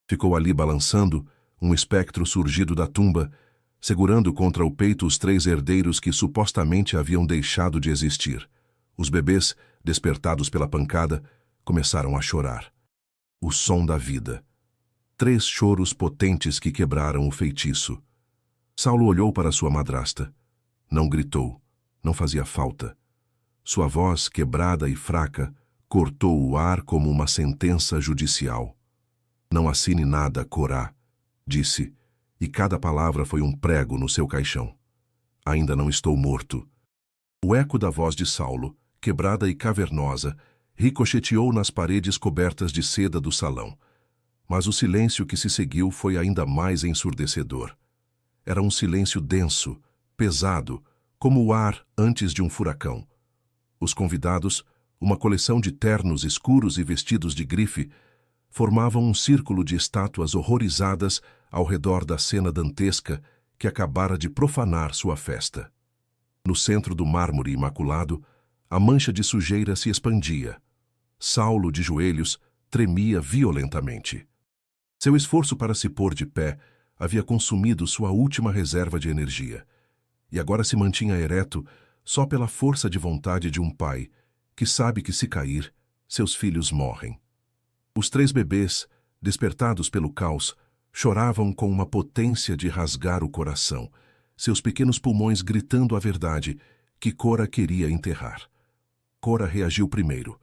Ficou ali balançando, um espectro surgido da tumba, segurando contra o peito os 3 herdeiros que supostamente haviam deixado de existir. Os bebês, despertados pela pancada, começaram a chorar. O som da vida. 3 choros potentes que quebraram o feitiço. Saulo olhou para sua madrasta. Não gritou. Não fazia falta. Sua voz, quebrada e fraca, cortou o ar como uma sentença judicial. Não assine nada, Corá, disse, e cada palavra foi um prego no seu caixão. Ainda não estou morto. O eco da voz de Saulo, quebrada e cavernosa, ricocheteou nas paredes cobertas de seda do salão. Mas o silêncio que se seguiu foi ainda mais ensurdecedor. Era um silêncio denso, pesado, como o ar antes de um furacão. Os convidados, uma coleção de ternos escuros e vestidos de grife, formavam um círculo de estátuas horrorizadas ao redor da cena dantesca que acabara de profanar sua festa. No centro do mármore imaculado, a mancha de sujeira se expandia. Saulo, de joelhos, tremia violentamente. Seu esforço para se pôr de pé havia consumido sua última reserva de energia, e agora se mantinha ereto só pela força de vontade de um pai que sabe que, se cair, seus filhos morrem. Os 3 bebês, despertados pelo caos, choravam com uma potência de rasgar o coração, seus pequenos pulmões gritando a verdade que Cora queria enterrar. Cora reagiu primeiro.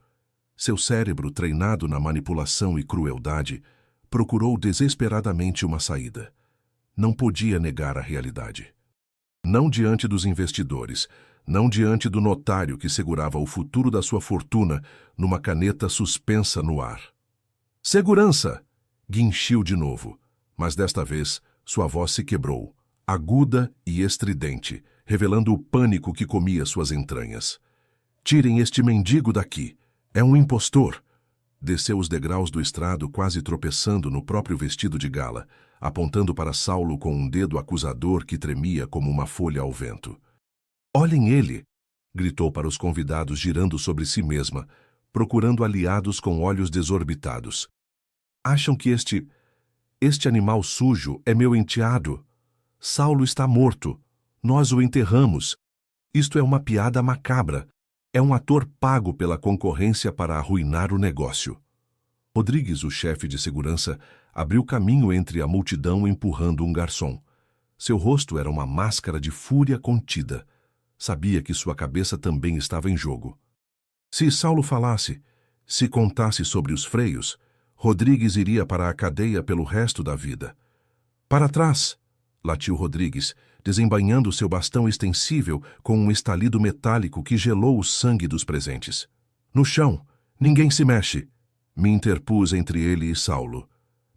Seu cérebro, treinado na manipulação e crueldade, procurou desesperadamente uma saída. Não podia negar a realidade. Não diante dos investidores, não diante do notário que segurava o futuro da sua fortuna numa caneta suspensa no ar. Segurança! Guinchiu de novo, mas desta vez sua voz se quebrou, aguda e estridente, revelando o pânico que comia suas entranhas. Tirem este mendigo daqui! É um impostor! Desceu os degraus do estrado quase tropeçando no próprio vestido de gala, apontando para Saulo com um dedo acusador que tremia como uma folha ao vento. Olhem ele! Gritou para os convidados girando sobre si mesma, procurando aliados com olhos desorbitados. Acham que este animal sujo é meu enteado? Saulo está morto. Nós o enterramos. Isto é uma piada macabra. É um ator pago pela concorrência para arruinar o negócio. Rodrigues, o chefe de segurança, abriu caminho entre a multidão empurrando um garçom. Seu rosto era uma máscara de fúria contida. Sabia que sua cabeça também estava em jogo. Se Saulo falasse, se contasse sobre os freios, Rodrigues iria para a cadeia pelo resto da vida. Para trás! Latiu Rodrigues, desembainhando seu bastão extensível com um estalido metálico que gelou o sangue dos presentes. No chão! Ninguém se mexe! Me interpus entre ele e Saulo.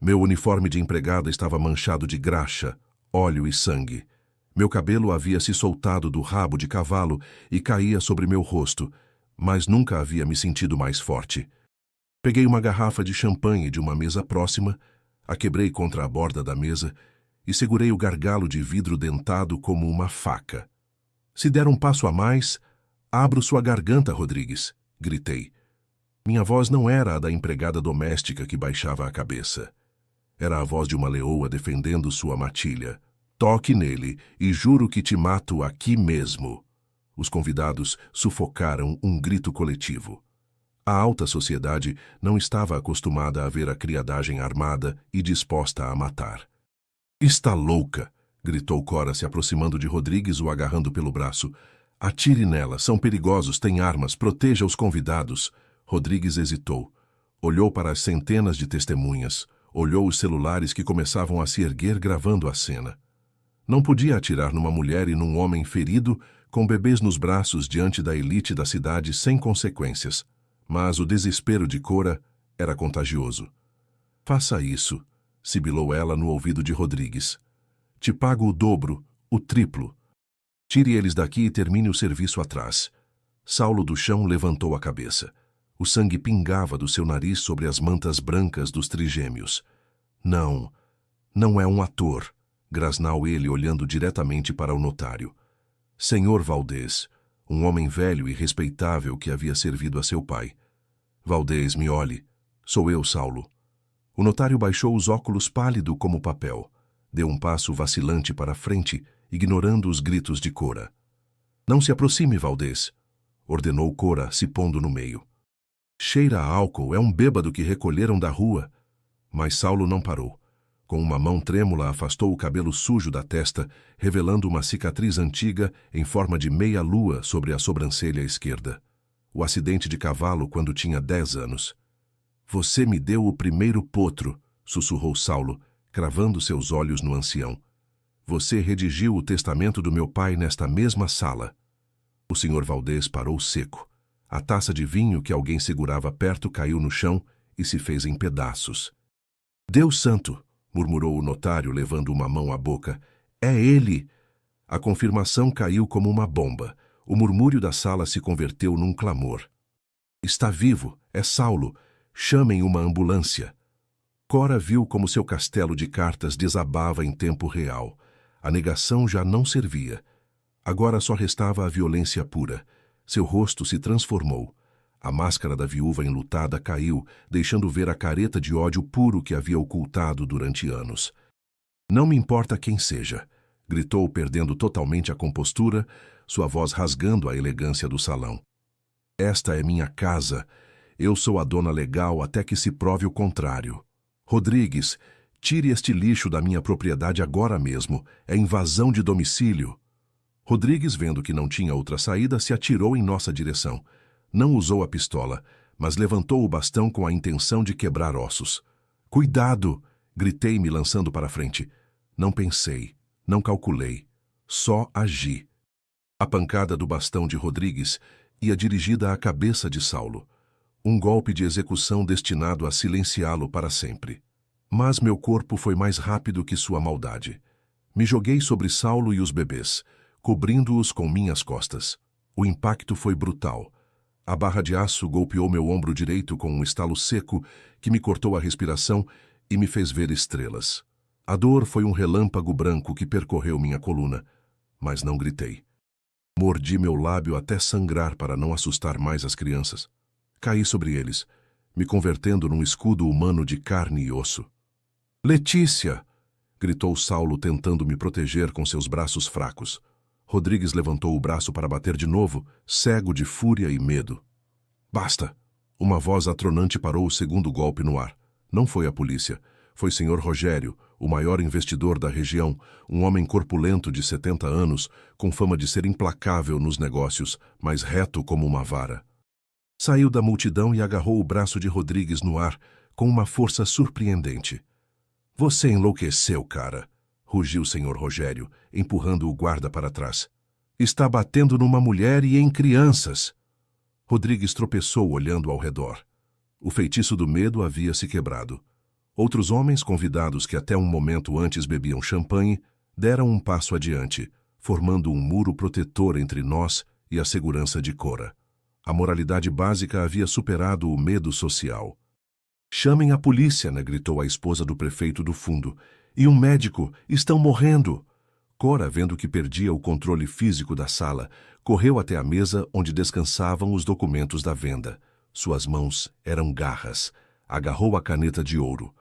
Meu uniforme de empregada estava manchado de graxa, óleo e sangue. Meu cabelo havia se soltado do rabo de cavalo e caía sobre meu rosto, mas nunca havia me sentido mais forte. Peguei uma garrafa de champanhe de uma mesa próxima, a quebrei contra a borda da mesa e segurei o gargalo de vidro dentado como uma faca. Se der um passo a mais, abro sua garganta, Rodrigues, gritei. Minha voz não era a da empregada doméstica que baixava a cabeça. Era a voz de uma leoa defendendo sua matilha. Toque nele e juro que te mato aqui mesmo. Os convidados sufocaram um grito coletivo. A alta sociedade não estava acostumada a ver a criadagem armada e disposta a matar. Está louca! Gritou Cora, se aproximando de Rodrigues, o agarrando pelo braço. Atire nela, são perigosos, têm armas, proteja os convidados. Rodrigues hesitou. Olhou para as centenas de testemunhas, olhou os celulares que começavam a se erguer gravando a cena. Não podia atirar numa mulher e num homem ferido, com bebês nos braços diante da elite da cidade sem consequências. Mas o desespero de Cora era contagioso. Faça isso, sibilou ela no ouvido de Rodrigues. Te pago o dobro, o triplo. Tire eles daqui e termine o serviço atrás. Saulo do chão levantou a cabeça. O sangue pingava do seu nariz sobre as mantas brancas dos trigêmeos. Não, não é um ator, grasnau ele olhando diretamente para o notário. Senhor Valdez, um homem velho e respeitável que havia servido a seu pai. Valdez, me olhe. Sou eu, Saulo. O notário baixou os óculos pálido como papel. Deu um passo vacilante para a frente, ignorando os gritos de Cora. Não se aproxime, Valdez, ordenou Cora, se pondo no meio. Cheira a álcool, é um bêbado que recolheram da rua. Mas Saulo não parou. Com uma mão trêmula afastou o cabelo sujo da testa, revelando uma cicatriz antiga em forma de meia-lua sobre a sobrancelha esquerda. O acidente de cavalo quando tinha 10 anos. Você me deu o primeiro potro, sussurrou Saulo, cravando seus olhos no ancião. Você redigiu o testamento do meu pai nesta mesma sala. O senhor Valdez parou seco. A taça de vinho que alguém segurava perto caiu no chão e se fez em pedaços. Deus santo! Murmurou o notário, levando uma mão à boca. É ele! A confirmação caiu como uma bomba. O murmúrio da sala se converteu num clamor. Está vivo, é Saulo. Chamem uma ambulância. Cora viu como seu castelo de cartas desabava em tempo real. A negação já não servia. Agora só restava a violência pura. Seu rosto se transformou. A máscara da viúva enlutada caiu, deixando ver a careta de ódio puro que havia ocultado durante anos. Não me importa quem seja, gritou, perdendo totalmente a compostura, sua voz rasgando a elegância do salão. Esta é minha casa. Eu sou a dona legal até que se prove o contrário. Rodrigues, tire este lixo da minha propriedade agora mesmo. É invasão de domicílio. Rodrigues, vendo que não tinha outra saída, se atirou em nossa direção. Não usou a pistola, mas levantou o bastão com a intenção de quebrar ossos. Cuidado! Gritei, me lançando para a frente. Não pensei, não calculei, só agi. A pancada do bastão de Rodrigues ia dirigida à cabeça de Saulo. Um golpe de execução destinado a silenciá-lo para sempre. Mas meu corpo foi mais rápido que sua maldade. Me joguei sobre Saulo e os bebês, cobrindo-os com minhas costas. O impacto foi brutal. A barra de aço golpeou meu ombro direito com um estalo seco que me cortou a respiração e me fez ver estrelas. A dor foi um relâmpago branco que percorreu minha coluna, mas não gritei. Mordi meu lábio até sangrar para não assustar mais as crianças. Caí sobre eles, me convertendo num escudo humano de carne e osso. Letícia! Gritou Saulo, tentando me proteger com seus braços fracos. Rodrigues levantou o braço para bater de novo, cego de fúria e medo. Basta! Uma voz atronante parou o segundo golpe no ar. Não foi a polícia. Foi Sr. Rogério, o maior investidor da região, um homem corpulento de 70 anos, com fama de ser implacável nos negócios, mas reto como uma vara. Saiu da multidão e agarrou o braço de Rodrigues no ar, com uma força surpreendente. Você enlouqueceu, cara, rugiu o Sr. Rogério, empurrando o guarda para trás. Está batendo numa mulher e em crianças. Rodrigues tropeçou olhando ao redor. O feitiço do medo havia se quebrado. Outros homens, convidados que até um momento antes bebiam champanhe, deram um passo adiante, formando um muro protetor entre nós e a segurança de Cora. A moralidade básica havia superado o medo social. Chamem a polícia, né? Gritou a esposa do prefeito do fundo. E um médico! Estão morrendo! Cora, vendo que perdia o controle físico da sala, correu até a mesa onde descansavam os documentos da venda. Suas mãos eram garras. Agarrou a caneta de ouro.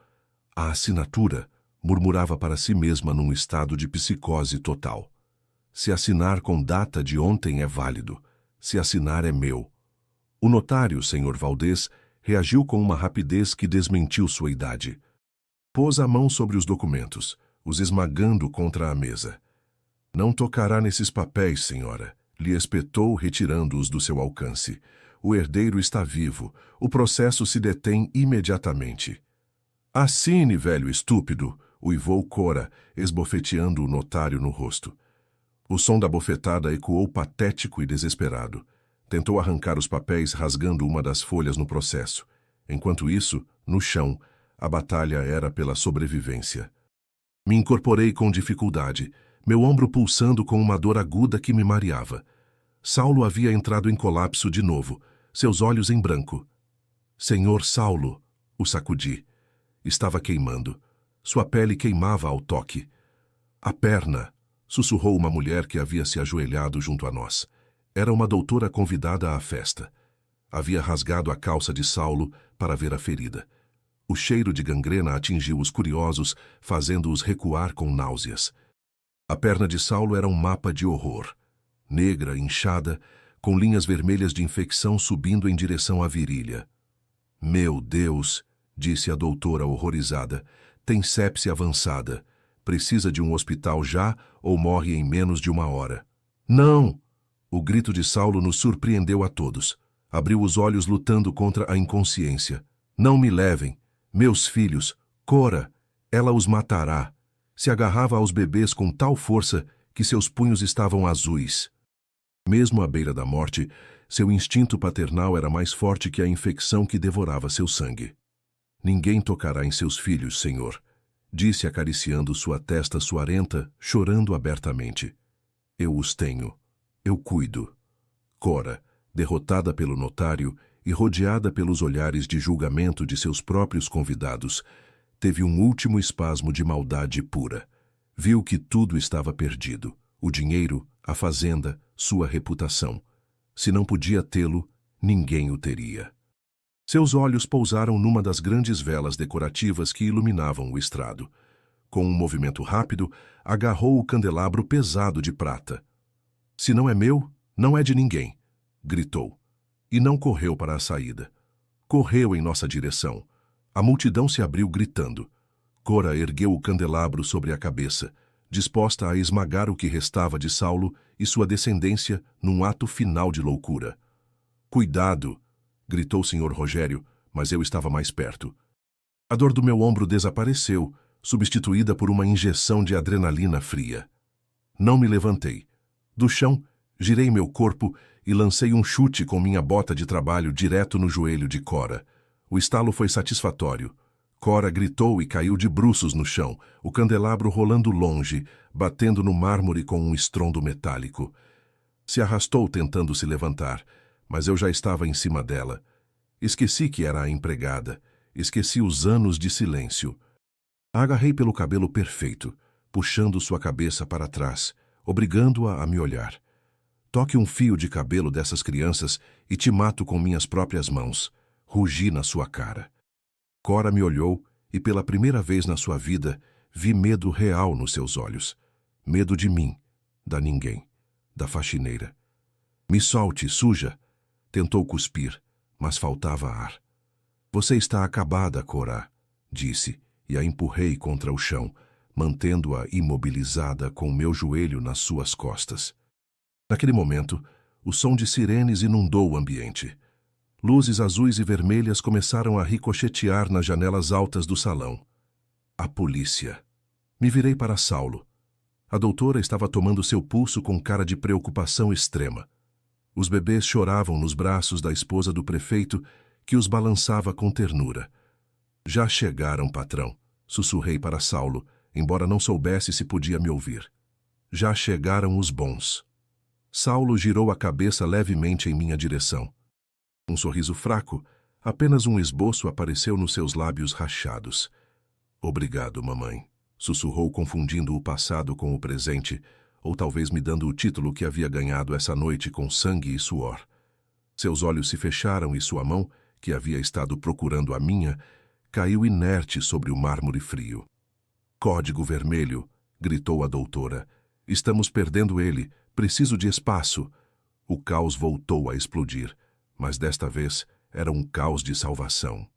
A assinatura, murmurava para si mesma num estado de psicose total. Se assinar com data de ontem é válido. Se assinar é meu. O notário, Sr. Valdez, reagiu com uma rapidez que desmentiu sua idade. Pôs a mão sobre os documentos, os esmagando contra a mesa. Não tocará nesses papéis, senhora, lhe espetou, retirando-os do seu alcance. O herdeiro está vivo. O processo se detém imediatamente. Assine, velho estúpido, uivou Cora, esbofeteando o notário no rosto. O som da bofetada ecoou patético e desesperado. Tentou arrancar os papéis, rasgando uma das folhas no processo. Enquanto isso, no chão, a batalha era pela sobrevivência. Me incorporei com dificuldade, meu ombro pulsando com uma dor aguda que me mareava. Saulo havia entrado em colapso de novo, seus olhos em branco. Senhor Saulo, o sacudi. Estava queimando. Sua pele queimava ao toque. A perna, sussurrou uma mulher que havia se ajoelhado junto a nós. Era uma doutora convidada à festa. Havia rasgado a calça de Saulo para ver a ferida. O cheiro de gangrena atingiu os curiosos, fazendo-os recuar com náuseas. A perna de Saulo era um mapa de horror. Negra, inchada, com linhas vermelhas de infecção subindo em direção à virilha. Meu Deus, disse a doutora horrorizada, tem sepse avançada. Precisa de um hospital já ou morre em menos de 1 hora. Não! O grito de Saulo nos surpreendeu a todos. Abriu os olhos lutando contra a inconsciência. Não me levem. Meus filhos. Cora. Ela os matará. Se agarrava aos bebês com tal força que seus punhos estavam azuis. Mesmo à beira da morte, seu instinto paternal era mais forte que a infecção que devorava seu sangue. Ninguém tocará em seus filhos, senhor, disse acariciando sua testa suarenta, chorando abertamente. Eu os tenho. Eu cuido. Cora, derrotada pelo notário e rodeada pelos olhares de julgamento de seus próprios convidados, teve um último espasmo de maldade pura. Viu que tudo estava perdido. O dinheiro, a fazenda, sua reputação. Se não podia tê-lo, ninguém o teria. Seus olhos pousaram numa das grandes velas decorativas que iluminavam o estrado. Com um movimento rápido, agarrou o candelabro pesado de prata. Se não é meu, não é de ninguém, gritou. E não correu para a saída. correu em nossa direção. A multidão se abriu gritando. Cora ergueu o candelabro sobre a cabeça, disposta a esmagar o que restava de Saulo e sua descendência num ato final de loucura. "Cuidado!" gritou o Sr. Rogério, mas eu estava mais perto. A dor do meu ombro desapareceu, substituída por uma injeção de adrenalina fria. Não me levantei. Do chão, girei meu corpo e lancei um chute com minha bota de trabalho direto no joelho de Cora. O estalo foi satisfatório. Cora gritou e caiu de bruços no chão, o candelabro rolando longe, batendo no mármore com um estrondo metálico. Se arrastou tentando se levantar, mas eu já estava em cima dela. Esqueci que era a empregada. Esqueci os anos de silêncio. A agarrei pelo cabelo perfeito, puxando sua cabeça para trás, obrigando-a a me olhar. "Toque um fio de cabelo dessas crianças e te mato com minhas próprias mãos", rugi na sua cara. Cora me olhou e, pela primeira vez na sua vida, vi medo real nos seus olhos. Medo de mim, da ninguém, da faxineira. "Me solte, suja!" Tentou cuspir, mas faltava ar. "Você está acabada, Cora", disse, e a empurrei contra o chão, mantendo-a imobilizada com o meu joelho nas suas costas. Naquele momento, o som de sirenes inundou o ambiente. Luzes azuis e vermelhas começaram a ricochetear nas janelas altas do salão. A polícia. Me virei para Saulo. A doutora estava tomando seu pulso com cara de preocupação extrema. Os bebês choravam nos braços da esposa do prefeito, que os balançava com ternura. "Já chegaram, patrão", sussurrei para Saulo, embora não soubesse se podia me ouvir. "Já chegaram os bons." Saulo girou a cabeça levemente em minha direção. Um sorriso fraco, apenas um esboço apareceu nos seus lábios rachados. "Obrigado, mamãe", sussurrou, confundindo o passado com o presente, ou talvez me dando o título que havia ganhado essa noite com sangue e suor. Seus olhos se fecharam e sua mão, que havia estado procurando a minha, caiu inerte sobre o mármore frio. "Código vermelho", gritou a doutora. "Estamos perdendo ele. Preciso de espaço." O caos voltou a explodir, mas desta vez era um caos de salvação.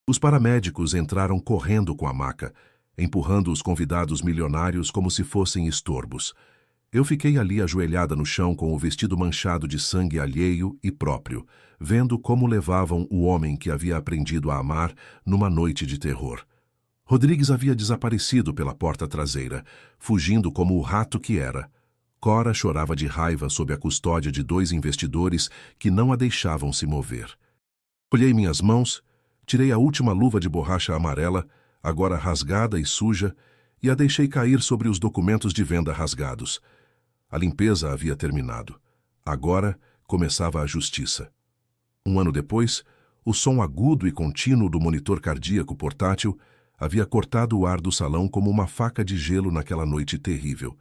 Os paramédicos entraram correndo com a maca, empurrando os convidados milionários como se fossem estorbos. Eu fiquei ali ajoelhada no chão com o vestido manchado de sangue alheio e próprio, vendo como levavam o homem que havia aprendido a amar numa noite de terror. Rodrigues havia desaparecido pela porta traseira, fugindo como o rato que era. Cora chorava de raiva sob a custódia de 2 investidores que não a deixavam se mover. Olhei minhas mãos, tirei a última luva de borracha amarela, agora rasgada e suja, e a deixei cair sobre os documentos de venda rasgados. A limpeza havia terminado. Agora começava a justiça. 1 ano depois, o som agudo e contínuo do monitor cardíaco portátil havia cortado o ar do salão como uma faca de gelo naquela noite terrível.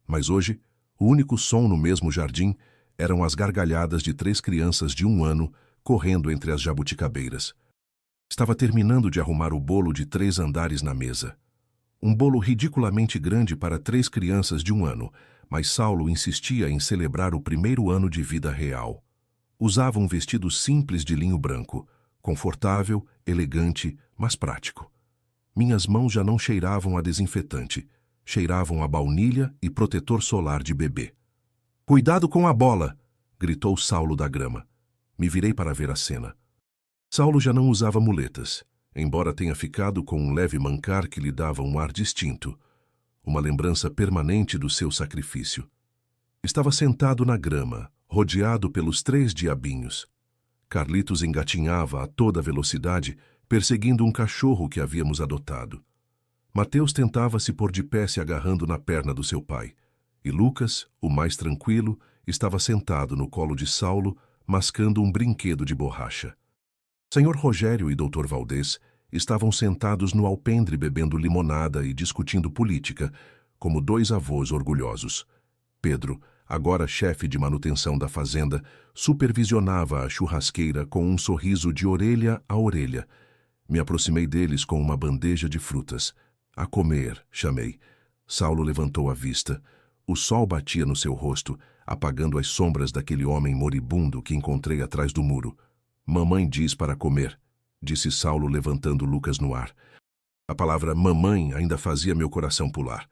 Mas hoje, o único som no mesmo jardim eram as gargalhadas de 3 crianças de 1 ano correndo entre as jabuticabeiras. Estava terminando de arrumar o bolo de 3 andares na mesa. Um bolo ridiculamente grande para 3 crianças de 1 ano, mas Saulo insistia em celebrar o primeiro ano de vida real. Usava um vestido simples de linho branco, confortável, elegante, mas prático. Minhas mãos já não cheiravam a desinfetante, cheiravam a baunilha e protetor solar de bebê. "Cuidado com a bola!" gritou Saulo da grama. Me virei para ver a cena. Saulo já não usava muletas, embora tenha ficado com um leve mancar que lhe dava um ar distinto, uma lembrança permanente do seu sacrifício. Estava sentado na grama, rodeado pelos 3 diabinhos. Carlitos engatinhava a toda velocidade, perseguindo um cachorro que havíamos adotado. Mateus tentava se pôr de pé se agarrando na perna do seu pai, e Lucas, o mais tranquilo, estava sentado no colo de Saulo, mascando um brinquedo de borracha. Senhor Rogério e Dr. Valdez estavam sentados no alpendre bebendo limonada e discutindo política, como 2 avós orgulhosos. Pedro, agora chefe de manutenção da fazenda, supervisionava a churrasqueira com um sorriso de orelha a orelha. Me aproximei deles com uma bandeja de frutas. "A comer", chamei. Saulo levantou a vista. O sol batia no seu rosto, apagando as sombras daquele homem moribundo que encontrei atrás do muro. Mamãe diz para comer, disse Saulo levantando Lucas no ar. A palavra mamãe ainda fazia meu coração pular.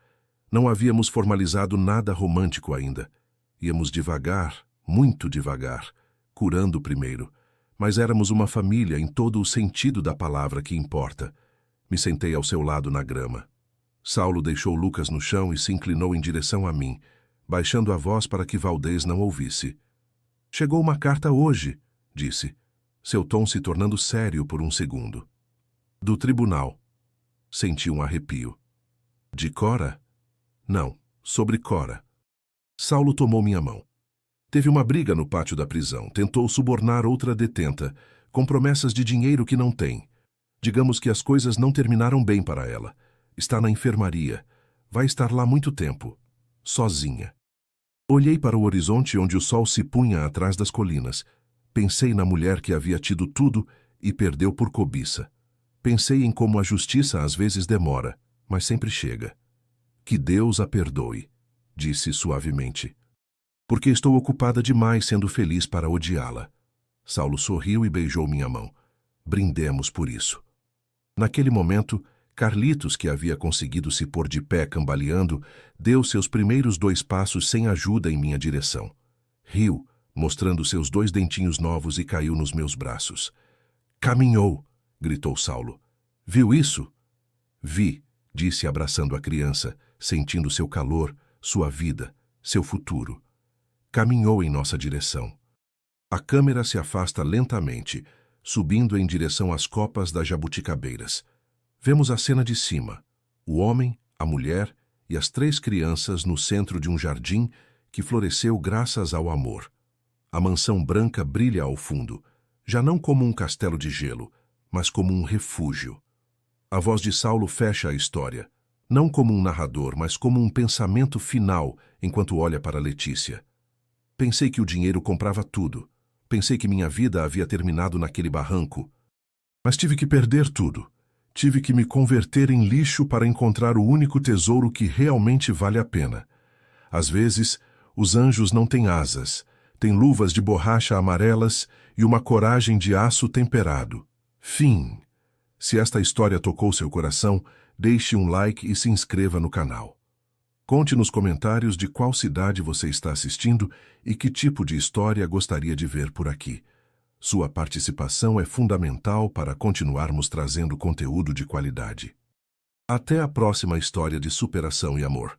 Não havíamos formalizado nada romântico ainda. Íamos devagar, muito devagar, curando primeiro. Mas éramos uma família em todo o sentido da palavra que importa. Me sentei ao seu lado na grama. Saulo deixou Lucas no chão e se inclinou em direção a mim, baixando a voz para que Valdez não ouvisse. Chegou uma carta hoje, disse, seu tom se tornando sério por um segundo. Do tribunal. Senti um arrepio. De Cora? Não, sobre Cora. Saulo tomou minha mão. Teve uma briga no pátio da prisão, tentou subornar outra detenta, com promessas de dinheiro que não tem. Digamos que as coisas não terminaram bem para ela. Está na enfermaria. Vai estar lá muito tempo. Sozinha. Olhei para o horizonte onde o sol se punha atrás das colinas. Pensei na mulher que havia tido tudo e perdeu por cobiça. Pensei em como a justiça às vezes demora, mas sempre chega. Que Deus a perdoe, disse suavemente. Porque estou ocupada demais sendo feliz para odiá-la. Saulo sorriu e beijou minha mão. Brindemos por isso. Naquele momento, Carlitos, que havia conseguido se pôr de pé cambaleando, deu seus primeiros 2 passos sem ajuda em minha direção. Riu, mostrando seus 2 dentinhos novos e caiu nos meus braços. Caminhou, gritou Saulo. Viu isso? Vi, disse abraçando a criança, sentindo seu calor, sua vida, seu futuro. Caminhou em nossa direção. A câmera se afasta lentamente, subindo em direção às copas das jabuticabeiras. Vemos a cena de cima, o homem, a mulher e as 3 crianças no centro de um jardim que floresceu graças ao amor. A mansão branca brilha ao fundo, já não como um castelo de gelo, mas como um refúgio. A voz de Saulo fecha a história, não como um narrador, mas como um pensamento final enquanto olha para Letícia. Pensei que o dinheiro comprava tudo. Pensei que minha vida havia terminado naquele barranco. Mas tive que perder tudo. Tive que me converter em lixo para encontrar o único tesouro que realmente vale a pena. Às vezes, os anjos não têm asas, têm luvas de borracha amarelas e uma coragem de aço temperado. Fim. Se esta história tocou seu coração, deixe um like e se inscreva no canal. Conte nos comentários de qual cidade você está assistindo e que tipo de história gostaria de ver por aqui. Sua participação é fundamental para continuarmos trazendo conteúdo de qualidade. Até a próxima história de superação e amor.